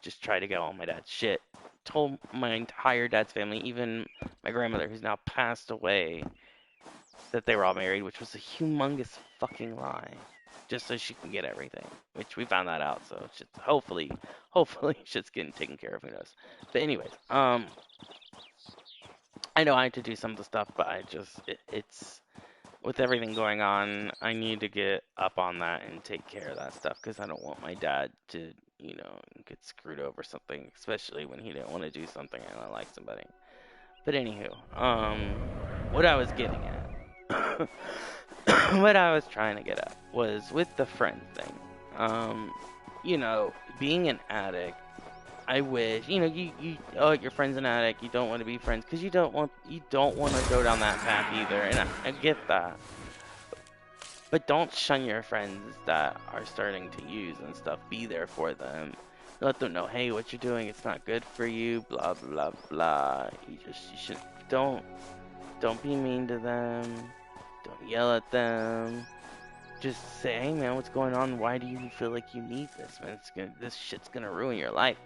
just try to get all my dad's shit. Told my entire dad's family, even my grandmother, who's now passed away, that they were all married, which was a humongous fucking lie. just so she can get everything. Which we found that out, so it's just hopefully shit's getting taken care of. Who knows? But anyways, I know I have to do some of the stuff, but it's with everything going on, I need to get up on that and take care of that stuff because I don't want my dad to, get screwed over something, especially when he didn't want to do something and I like somebody. But anywho, what I was getting at, what I was trying to get at was with the friend thing. Um, being an addict, I wish, your friend's an addict, you don't want to be friends because you don't want to go down that path either, and I get that. But don't shun your friends that are starting to use and stuff. Be there for them. Let them know, hey, what you're doing, it's not good for you, blah blah blah. You should don't be mean to them. Don't yell at them. Just say, hey man, what's going on? Why do you feel like you need this, man? This shit's gonna ruin your life.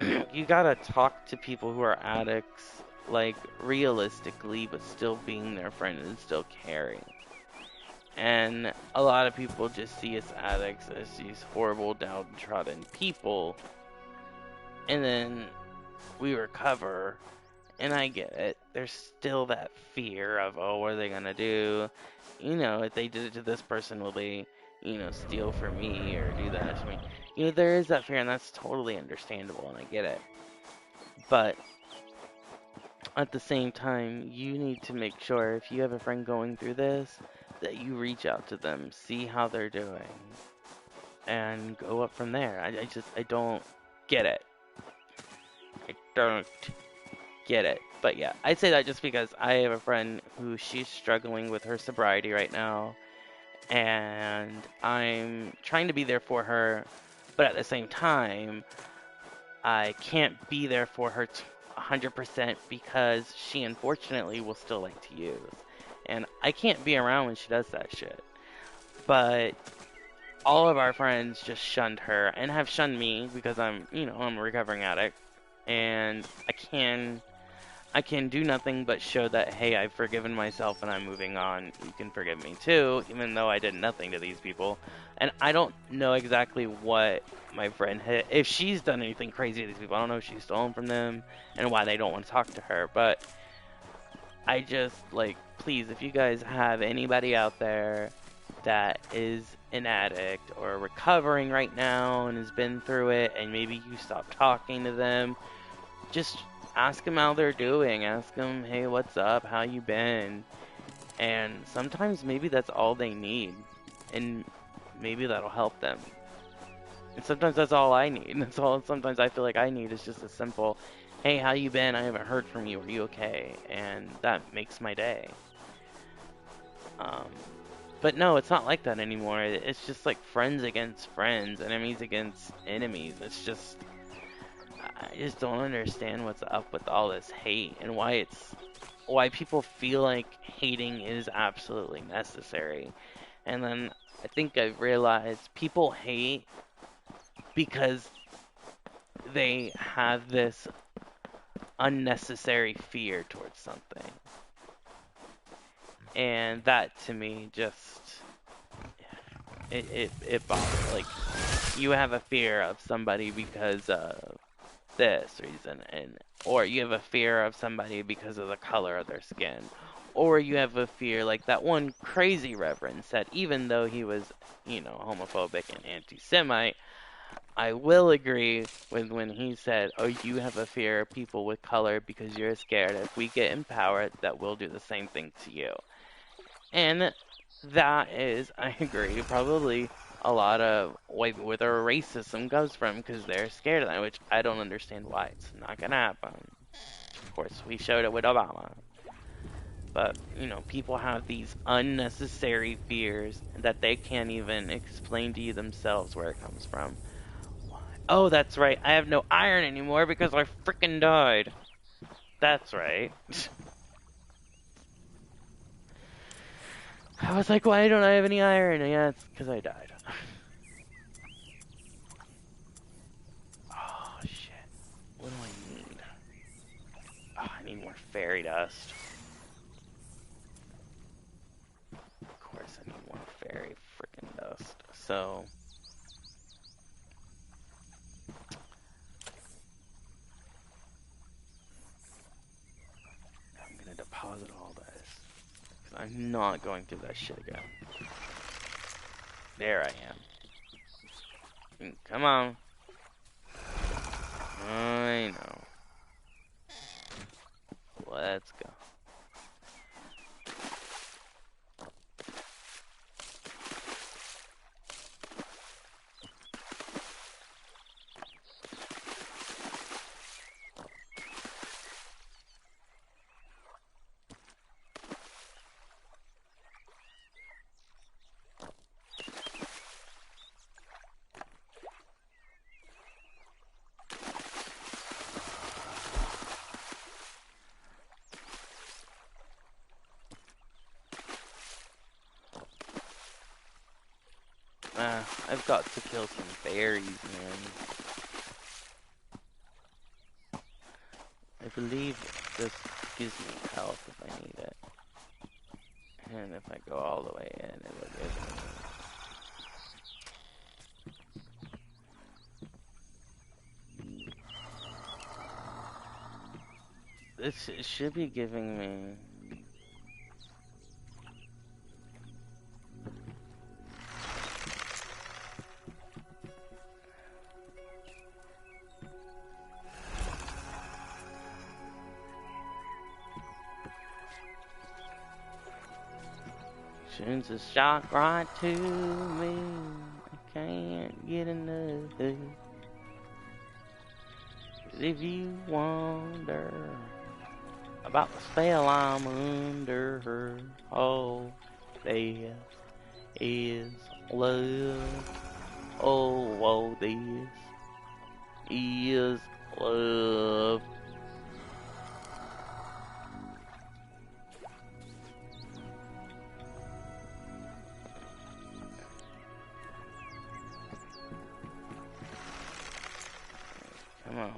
You gotta talk to people who are addicts, like realistically, but still being their friend and still caring. And a lot of people just see us addicts as these horrible, downtrodden people. And then we recover, and I get it. There's still that fear of, oh, what are they gonna do? If they did it to this person, will they, steal from me or do that to me? There is that fear, and that's totally understandable, and I get it. But at the same time, you need to make sure if you have a friend going through this, that you reach out to them, see how they're doing, and go up from there. I don't get it. I don't get it. But yeah, I'd say that just because I have a friend who she's struggling with her sobriety right now, and I'm trying to be there for her, but at the same time, I can't be there for her 100% because she unfortunately will still like to use. And I can't be around when she does that shit. But all of our friends just shunned her and have shunned me because I'm a recovering addict, and I can do nothing but show that, hey, I've forgiven myself and I'm moving on. You can forgive me too, even though I did nothing to these people. And I don't know exactly what my friend if she's done anything crazy to these people. I don't know if she's stolen from them and why they don't want to talk to her. But I just like, please, if you guys have anybody out there that is an addict or recovering right now and has been through it, and maybe you stop talking to them, just ask them how they're doing. Ask them, hey, what's up? How you been? And sometimes maybe that's all they need, and maybe that'll help them. And sometimes that's all I need. That's all. Sometimes I feel like I need is just a simple, hey, how you been? I haven't heard from you. Are you okay? And that makes my day. Um, but no, it's not like that anymore. It's just like friends against friends, enemies against enemies. I just don't understand what's up with all this hate and why people feel like hating is absolutely necessary. And then I think I've realized people hate because they have this unnecessary fear towards something. And that to me just it bothers. Like, you have a fear of somebody because of this reason, and or you have a fear of somebody because of the color of their skin, or you have a fear like that one crazy reverend said, even though he was, homophobic and anti-Semite. I will agree with when he said, oh, you have a fear of people with color because you're scared if we get in power that we'll do the same thing to you. And that is, I agree, probably a lot of where their racism comes from because they're scared of that, which I don't understand why it's not gonna happen. Of course, we showed it with Obama. But, people have these unnecessary fears that they can't even explain to you themselves where it comes from. Oh, that's right, I have no iron anymore because I freaking died. That's right. I was like, why don't I have any iron? Yeah, it's because I died. Oh, shit. What do I need? Oh, I need more fairy dust. Of course, I need more fairy freaking dust. So I'm gonna deposit all this. 'Cause I'm not going through that shit again. There I am. Come on. I know. Let's go. I've got to kill some fairies, man. I believe this gives me health if I need it. And if I go all the way in, it'll give me... This should be giving me... Shoots a shot right to me. I can't get enough. If you wonder about the spell I'm under, oh, this is love. Oh, this is love. Come on.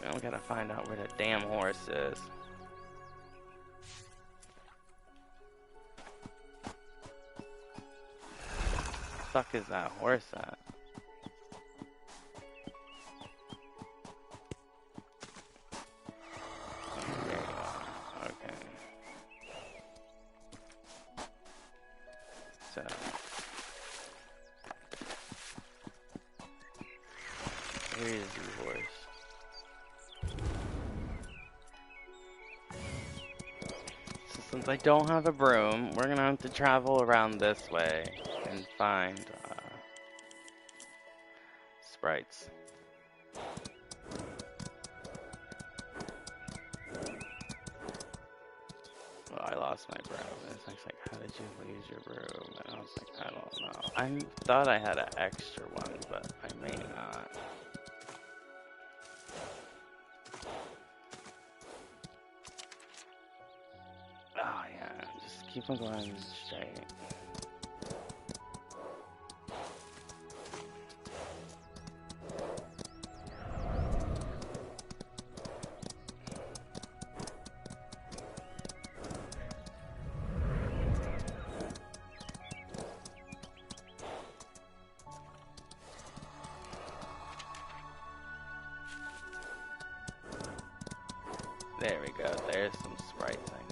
Now we gotta find out where the damn horse is. The fuck is that horse at? There you are. Okay. So. Where is the horse? So since I don't have a broom, we're gonna have to travel around this way and find sprites. Well, I lost my broom. It's like, how did you lose your broom? And I was like, I don't know. I thought I had an extra one, but I may not. Oh yeah, just keep on going straight. There we go, there's some sprites I need.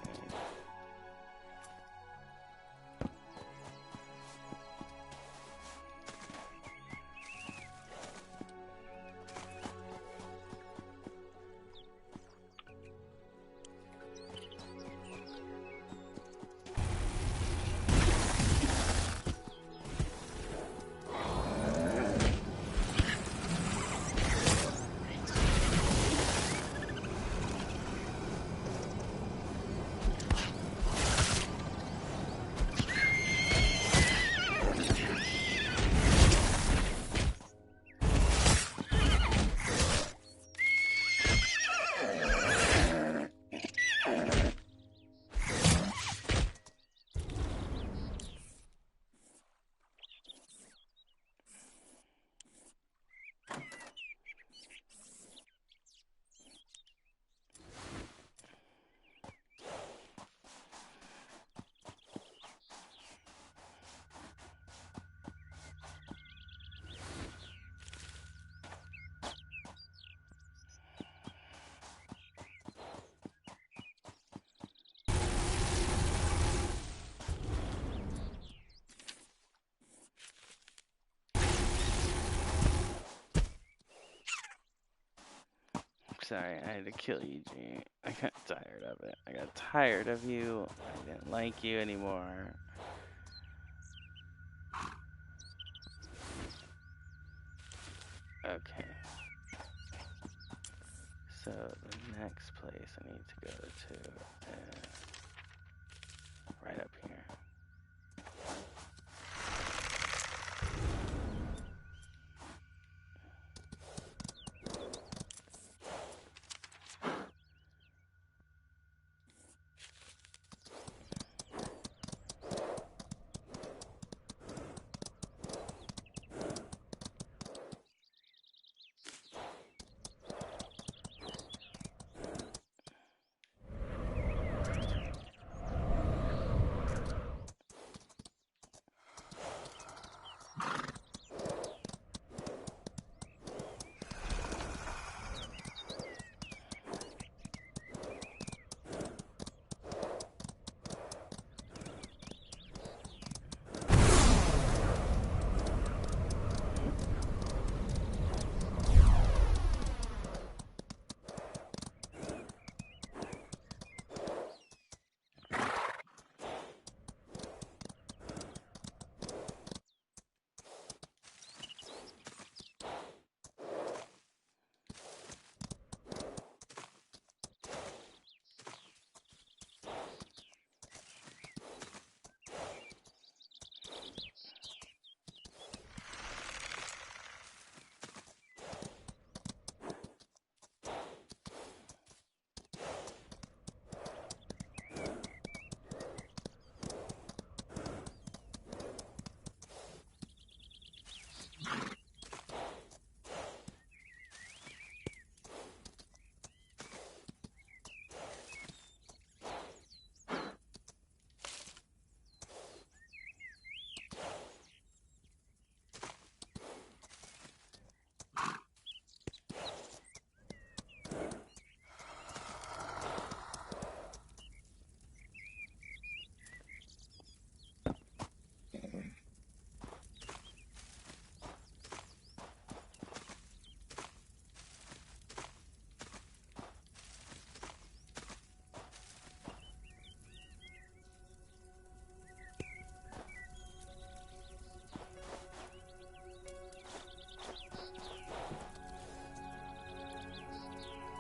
sorry, I had to kill you, G. I got tired of it. I got tired of you. I didn't like you anymore. Okay. So the next place I need to go to is right up here.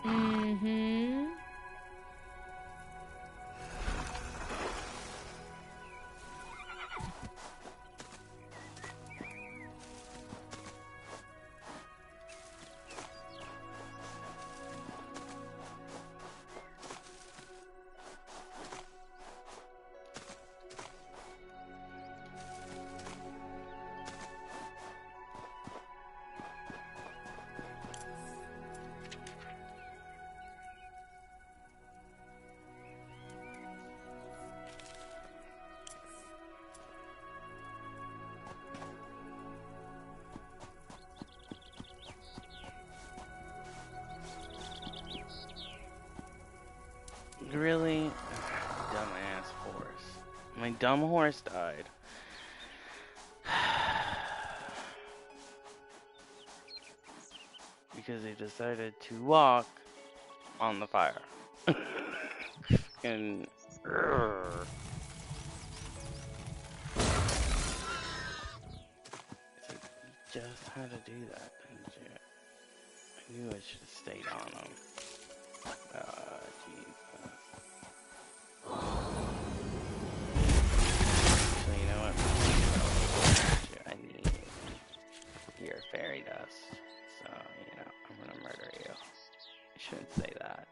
Mm-hmm. Really? Dumbass horse. My dumb horse died. Because he decided to walk on the fire. And you just had to do that, didn't you? I knew I should have stayed on him. Jesus. So you know what? I need your fairy dust. So, you know, I'm gonna murder you. I shouldn't say that.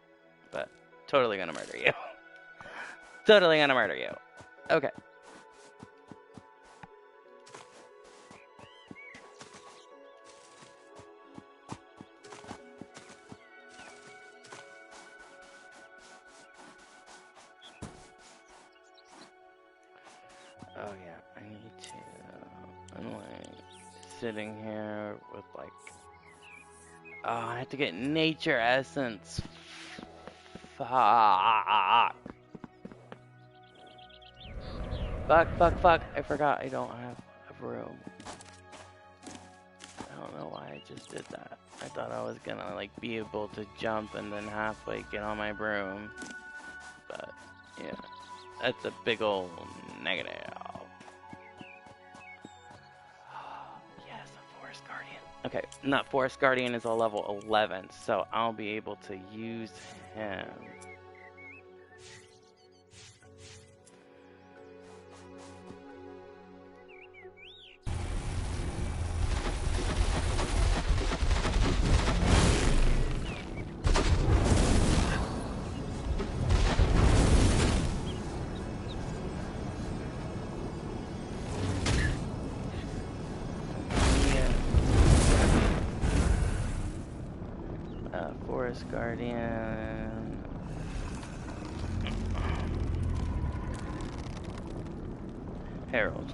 But totally gonna murder you. Totally gonna murder you. Okay. Oh yeah, I need to. I'm like sitting here with like. Oh, I have to get nature essence. Fuck. Fuck. I forgot I don't have room. I don't know why I just did that. I thought I was gonna like be able to jump and then halfway get on my broom, but yeah, that's a big old negative. Yes, a forest guardian. Okay, not forest guardian is a level 11, so I'll be able to use him. Forest guardian. Harold.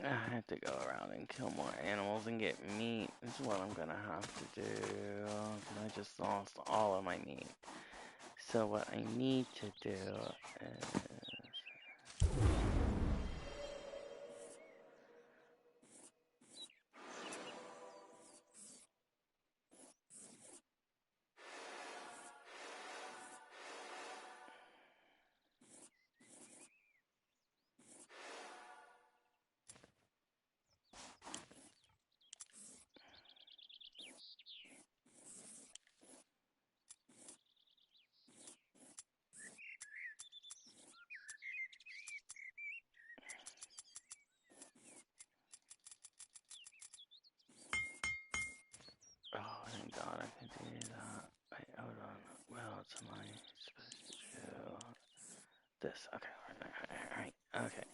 I have to go around and kill more animals and get meat. This is what I'm gonna have to do. 'Cause I just lost all of my meat. So what I need to do is... Oh, thank God I can do that. Wait, hold on. What else am I supposed to do? This. Okay, alright. Okay,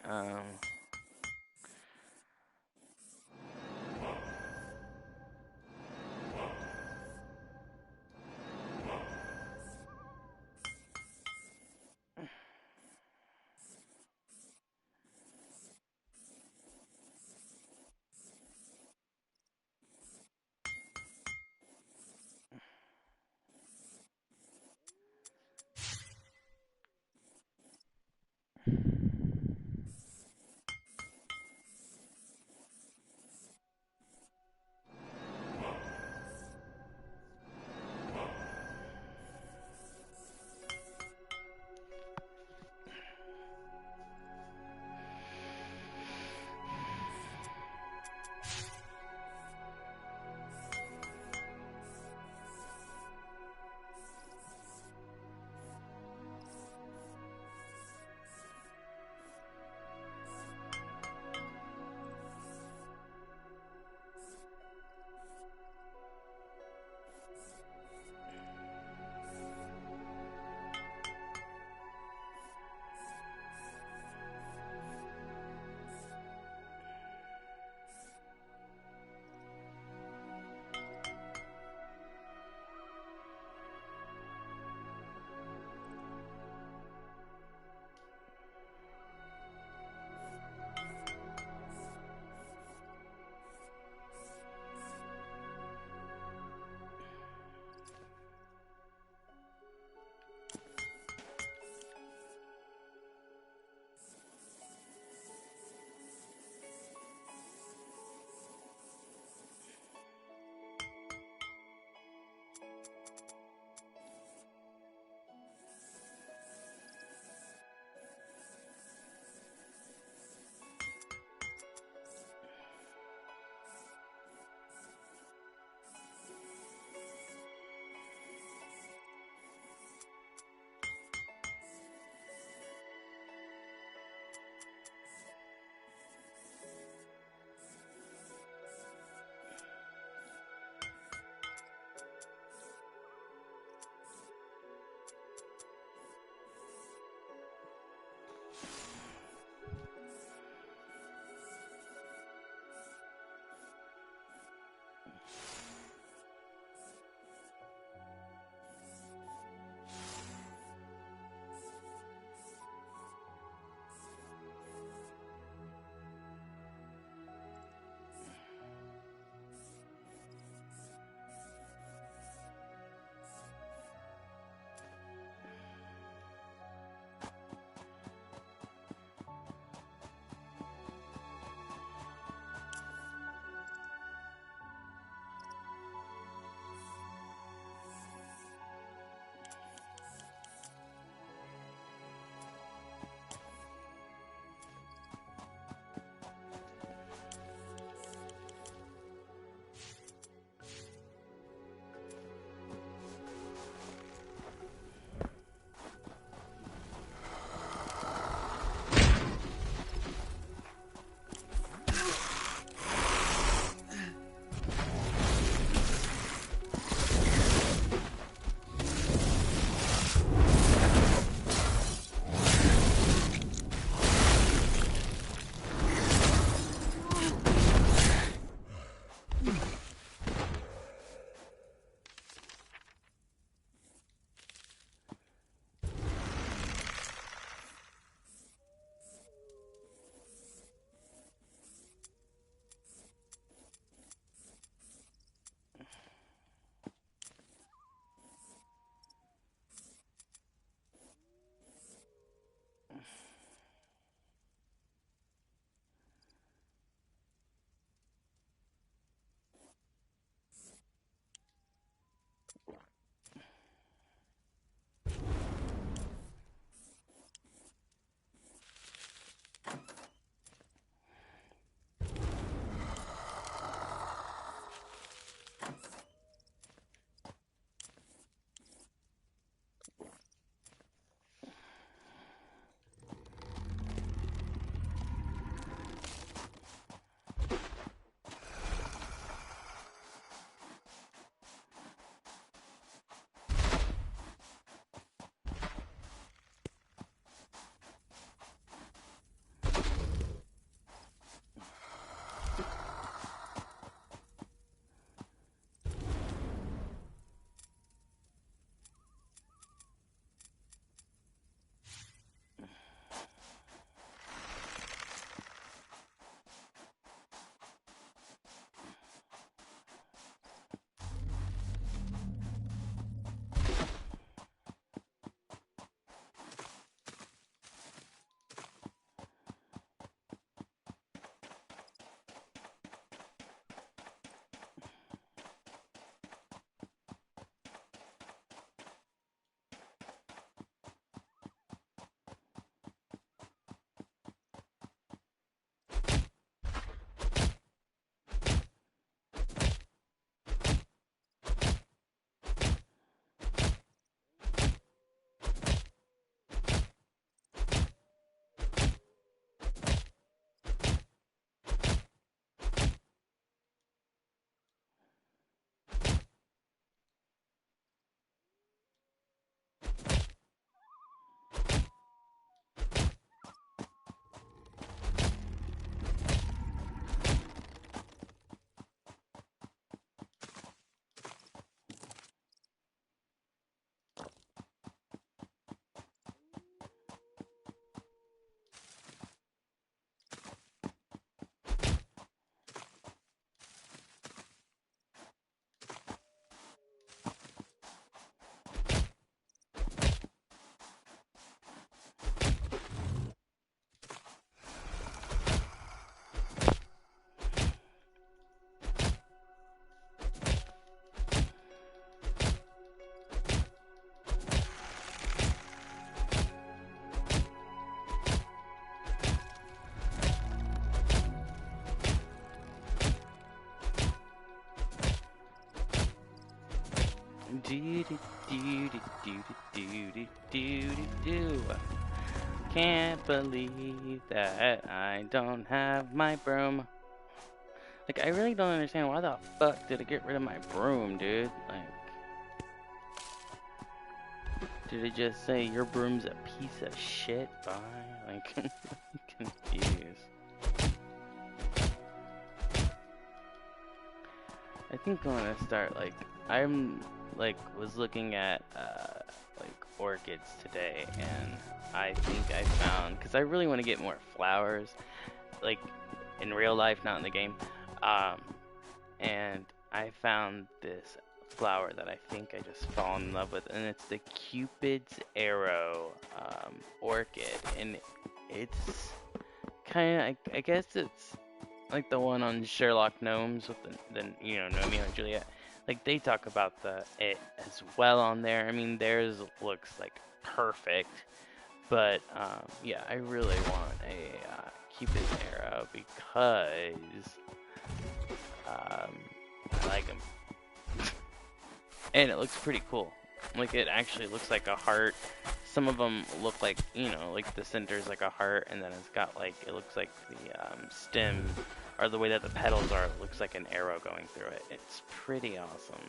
do do do do do do do do do do. Can't believe that I don't have my broom. Like, I really don't understand why the fuck did it get rid of my broom, dude? Like, did it just say your broom's a piece of shit? Bye. Like, I'm confused. I think I'm gonna start I'm was looking at orchids today, and I think I found, because I really want to get more flowers, like in real life, not in the game. Um, and I found this flower that I think I just fall in love with, and it's the Cupid's Arrow orchid, and it's kind of, I guess it's like the one on Sherlock Gnomes with the Romeo and Juliet. Like, they talk about it as well on there. I mean, theirs looks like perfect, but yeah, I really want a Cupid's Arrow because I like them, and it looks pretty cool. Like, it actually looks like a heart. Some of them look like, like the center's like a heart, and then it's got like, it looks like the stem, or the way that the petals are, it looks like an arrow going through it. It's pretty awesome.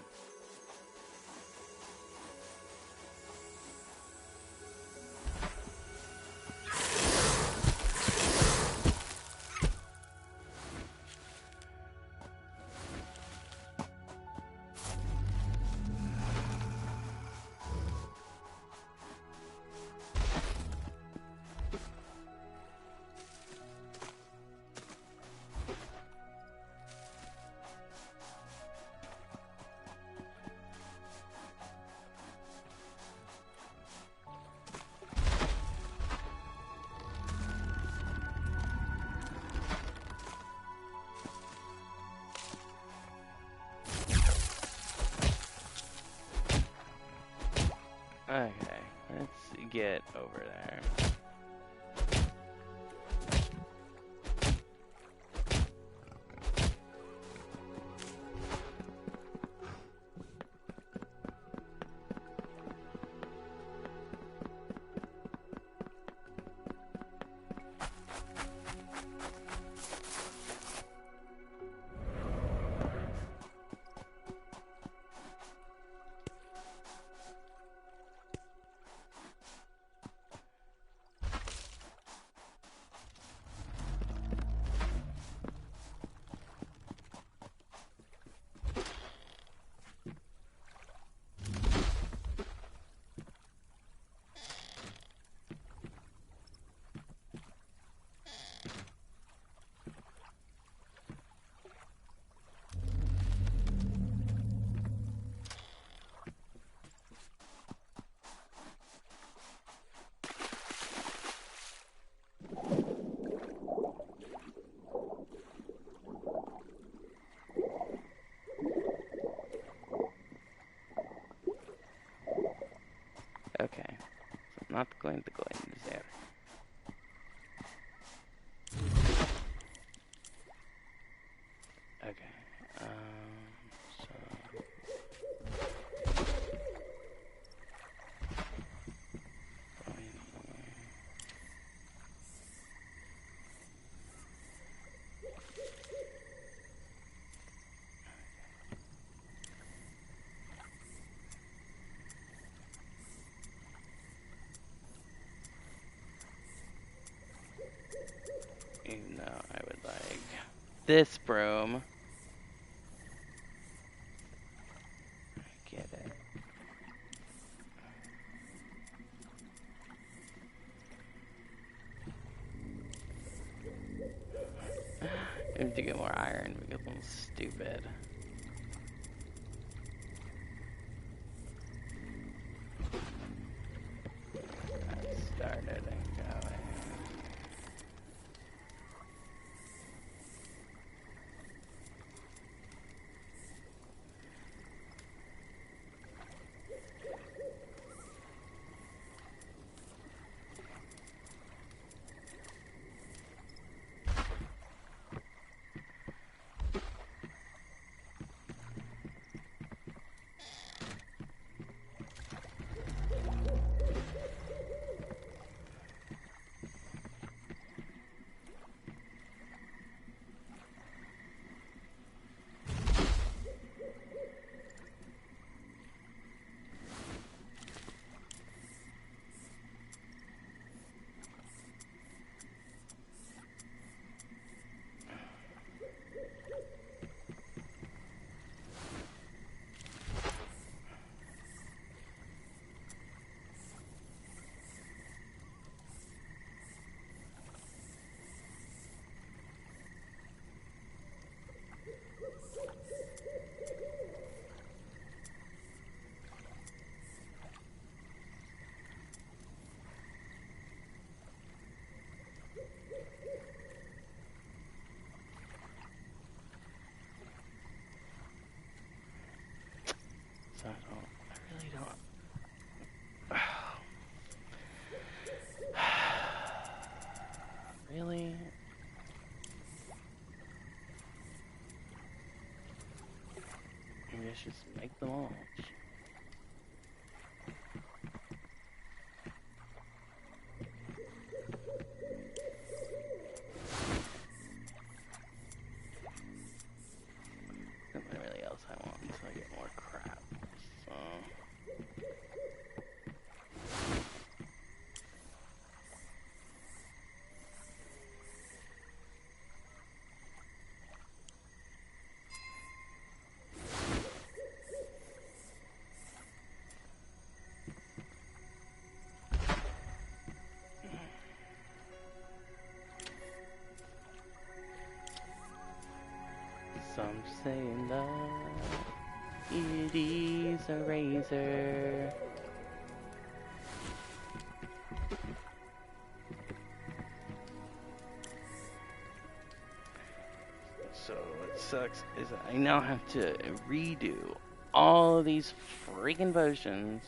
Okay, let's get over there. Okay, so I'm not going to go in there. Okay, so go in here. Even though I would like this broom. I get it. I need to get more iron because I'm stupid. That started and going. the mulch. Nothing really else I want until I get more crap. So. Some say love, it is a razor. So what sucks is I now have to redo all of these freaking potions.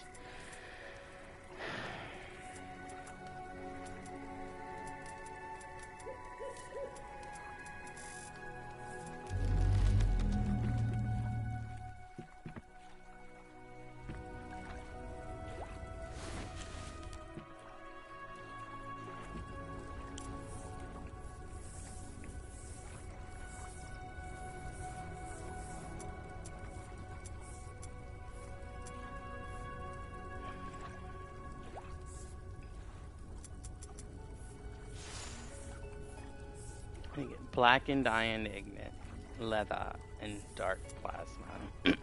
I get blackened iron ignet, leather, and dark plasma.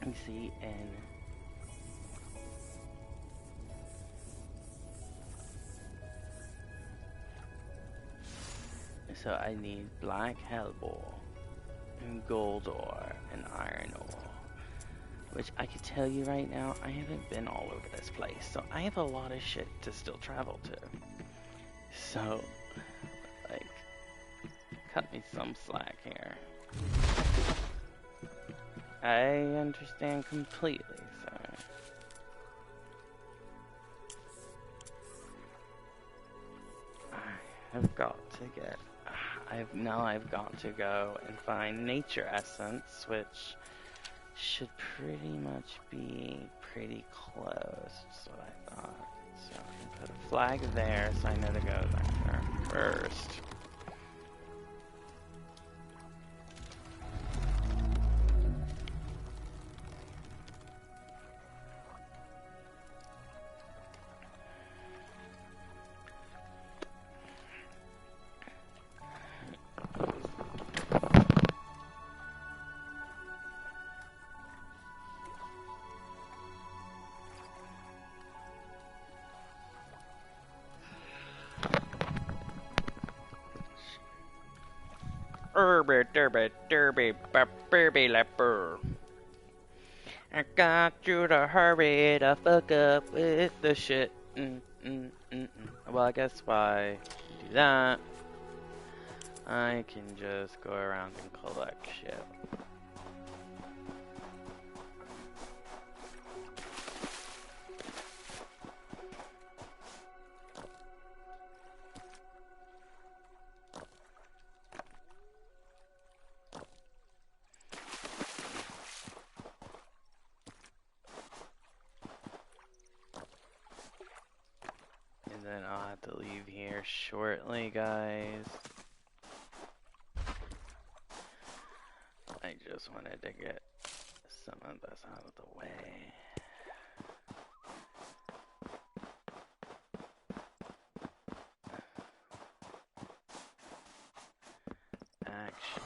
You see, and so I need black hellebore, and gold ore, and iron ore. Which I could tell you right now, I haven't been all over this place, so I have a lot of shit to still travel to. So, like, cut me some slack here. I understand completely, sir. I've got to get. I've got to go and find nature essence, which should pretty much be pretty close. That's what I thought. So I can put a flag there, so I know to go there first. Derby, derby, derby, derby, leper. I got you to hurry to fuck up with the shit. Well, I guess why do that? I can just go around and collect shit. And then I'll have to leave here shortly, guys. I just wanted to get some of this out of the way. Action.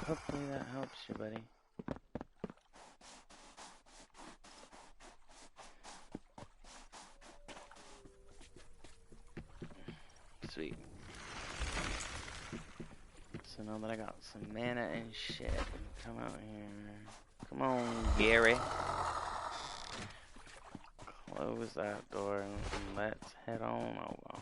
Hopefully that helps you, buddy. Sweet. So now that I got some mana and shit, come out here. Come on, Gary. Close that door and let's head on over.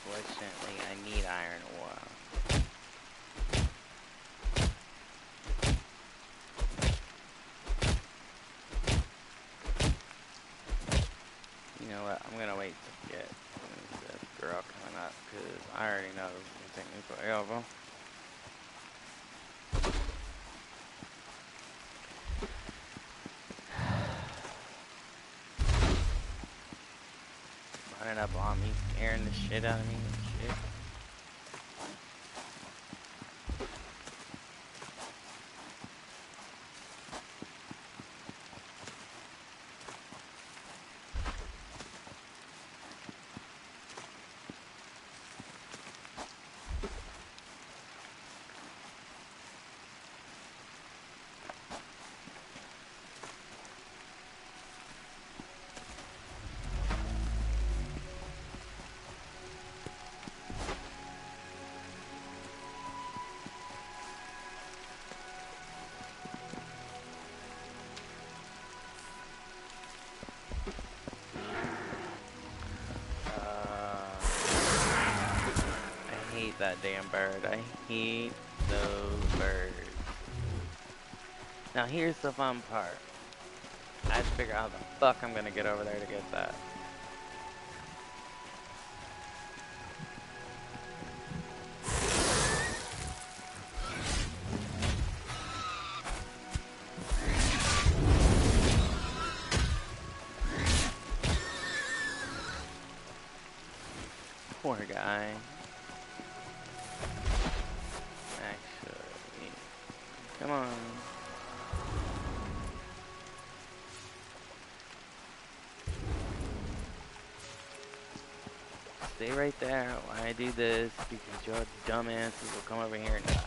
Unfortunately, I need iron ore. You know what? I'm gonna wait to get this girl coming up because I already know it's gonna take me forever. Running up on me, scaring the shit out of me and shit. I hate that damn bird. I hate those birds. Now here's the fun part. I have to figure out how the fuck I'm gonna get over there to get that. Poor guy. Actually, come on. Stay right there while I do this because your dumbasses will come over here and die.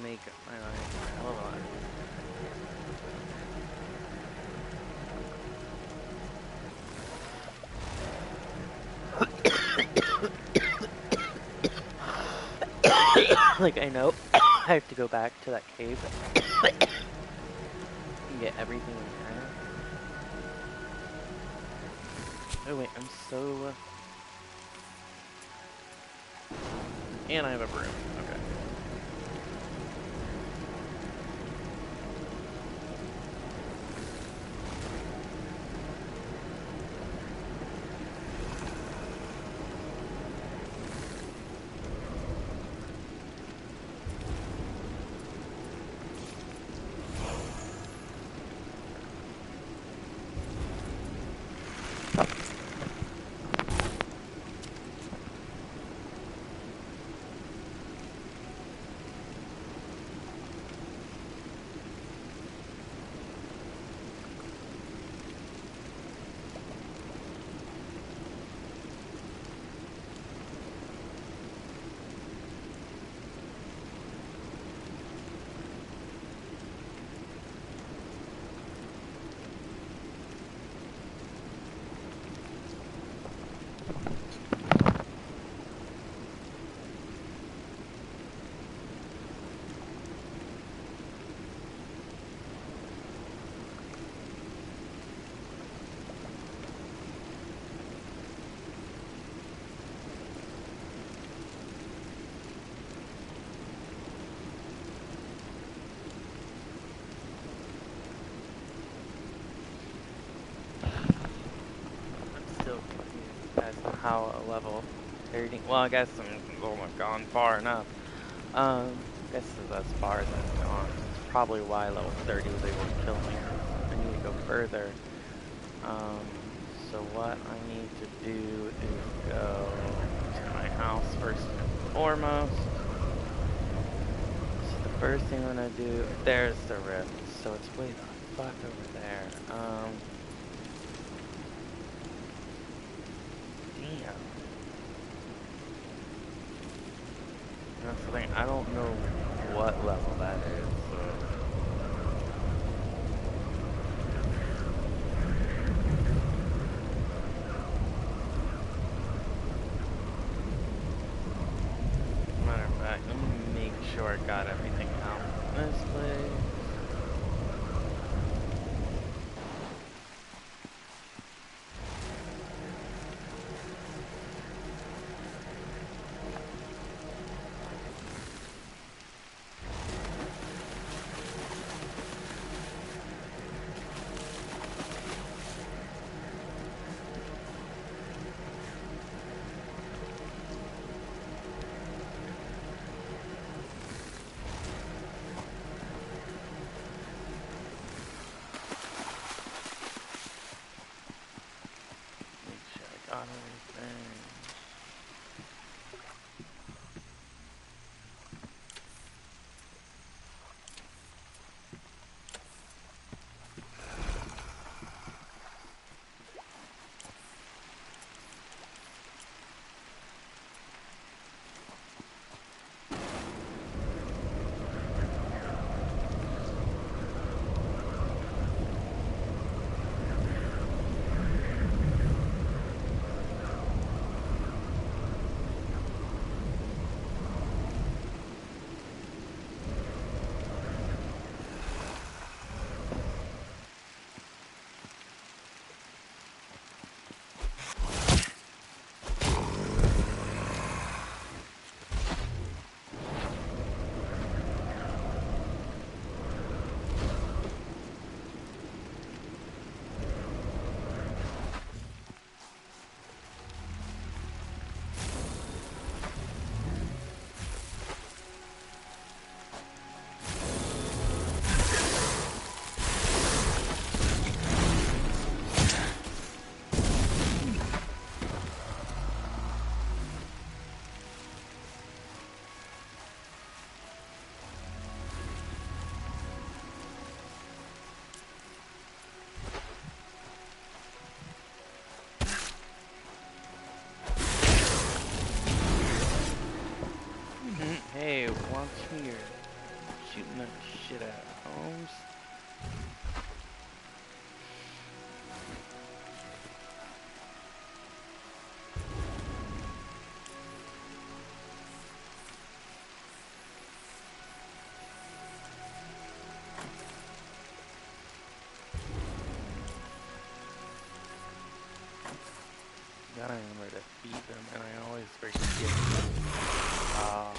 Make up my mind. Hold on. Like, I know I have to go back to that cave and get everything in there. Oh, wait, I'm so. And I have a broom. Okay. still confused as to how a level 30. Well, I guess I've gone far enough. I guess this is as far as I've gone, so it's probably why level 30 was able to kill me, because I need to go further. So what I need to do is go to my house first and foremost. So the first thing I'm gonna do, there's the rift, so it's way the fuck over there. Damn. That's the thing, I don't know what level that is, so. Matter of fact, let me make sure I got everything out from this place. Make sure I got everything. Hey, watch here. Shooting that shit out of Holmes. Gotta remember to feed them, and I always forget. Ah.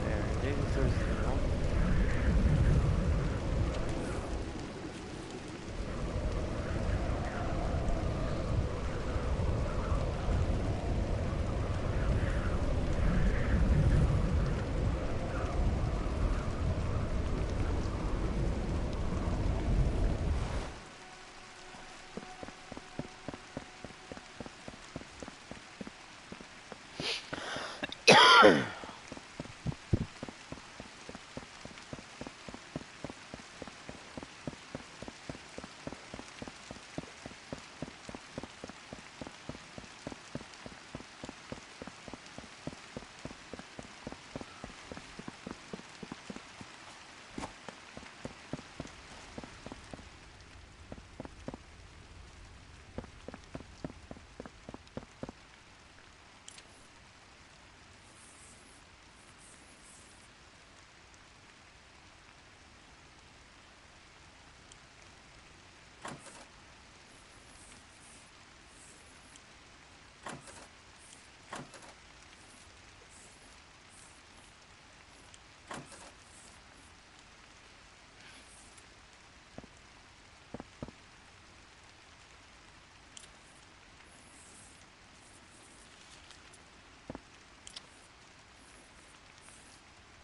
There, this is zero.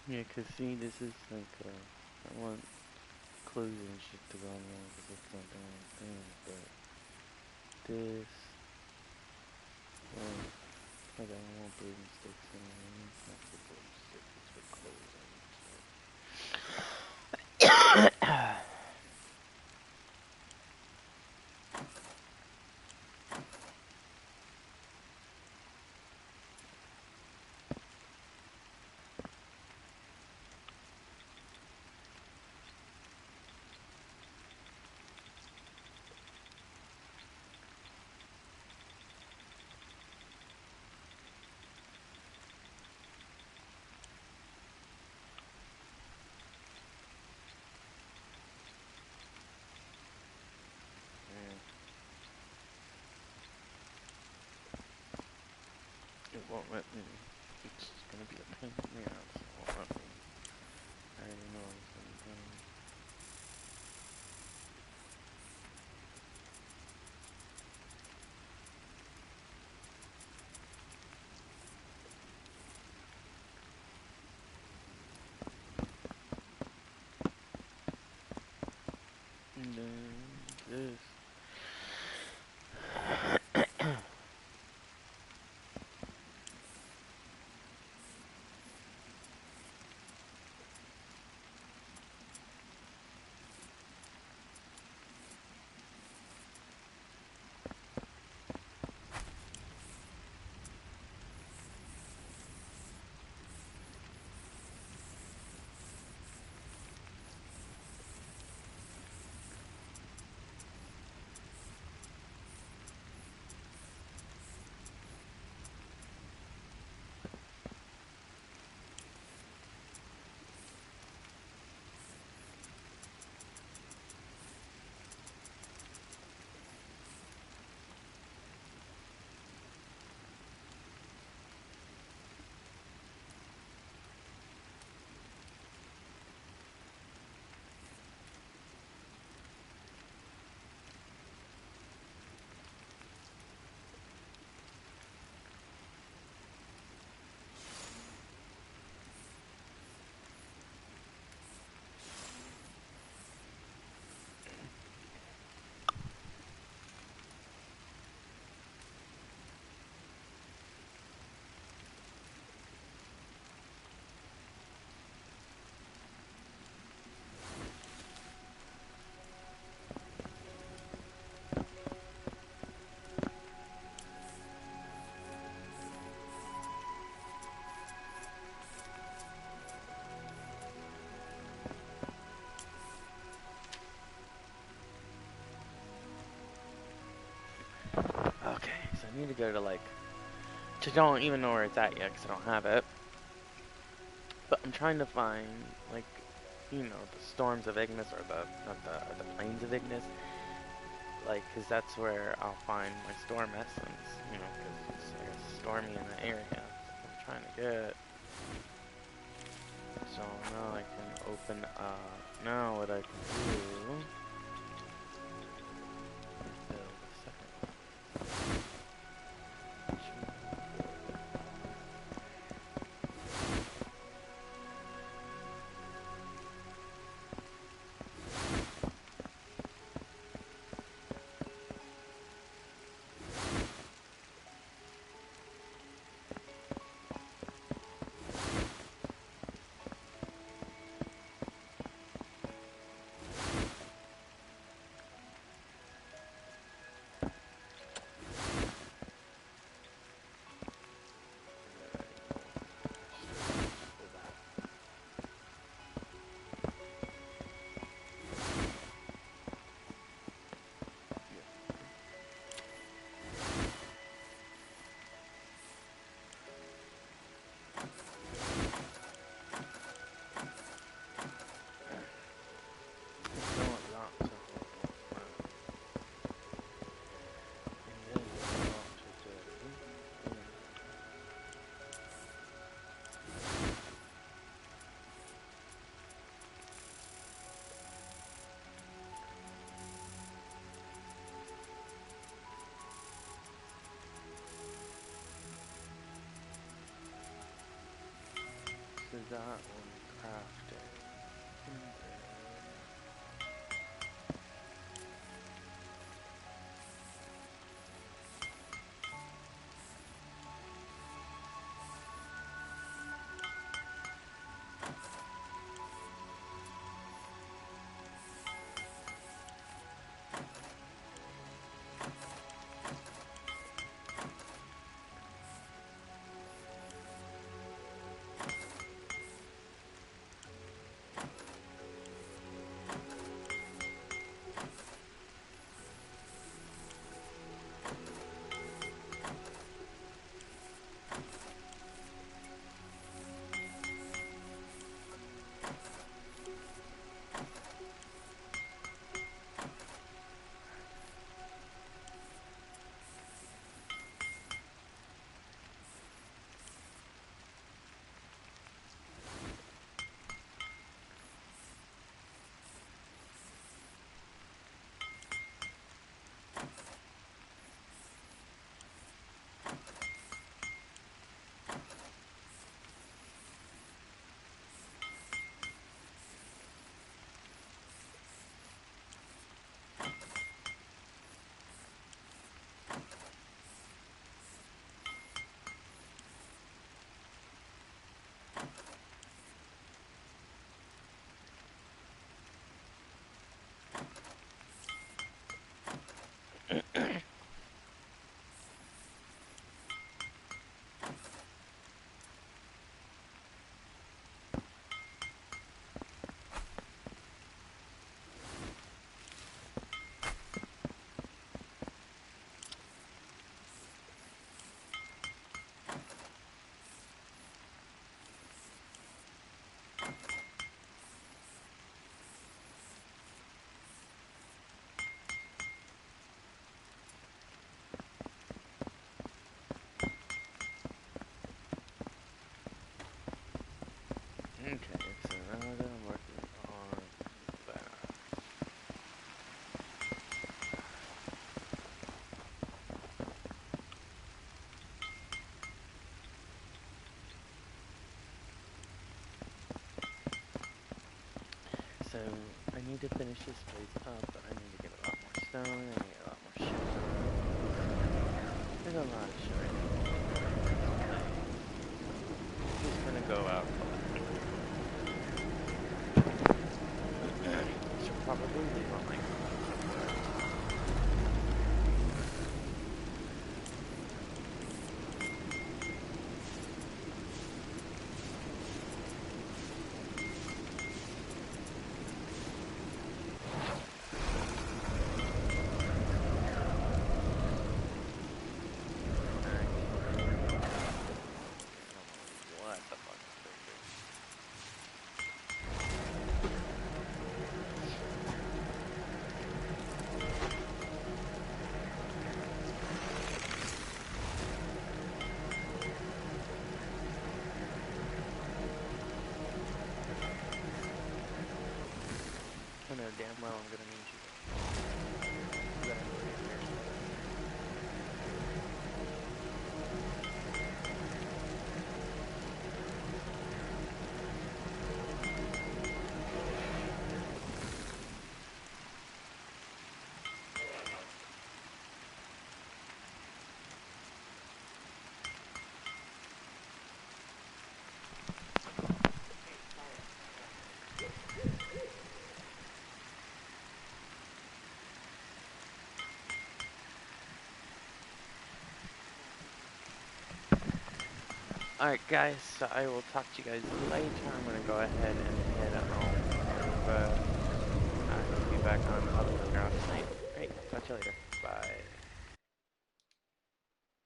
Yeah, cause see, this is like, I want clues and shit to go on because it's not doing anything, but this, well, like I don't want broomsticks in there. Not for broomsticks, it's for closing and stuff. Yeah, it won't let me. It's gonna be a pain in the ass. It won't let me. I already know it's gonna be done. And then this. Okay, so I need to go to like. I don't even know where it's at yet because I don't have it. But I'm trying to find like the storms of Ignis or the plains of Ignis, like, cause that's where I'll find my storm essence, cause it's I guess stormy in the area. That's what I'm trying to get. So now I can open now what I can do is build a second one. So lots of and then what I want to do is that one crafted. And okay, so now that I'm working on that. So I need to finish this place up, but I need to get a lot more stone, I need to get a lot more shit done. There's a lot of shit I need to do. I'm just gonna go out collecting. I should probably leave on my what the fuck is this? I know damn well I'm gonna need you though. You gotta know your territory. Alright, guys, so I will talk to you guys later. I'm gonna go ahead and head home. I will be back on Public Playground tonight. Great, talk to you later. Bye.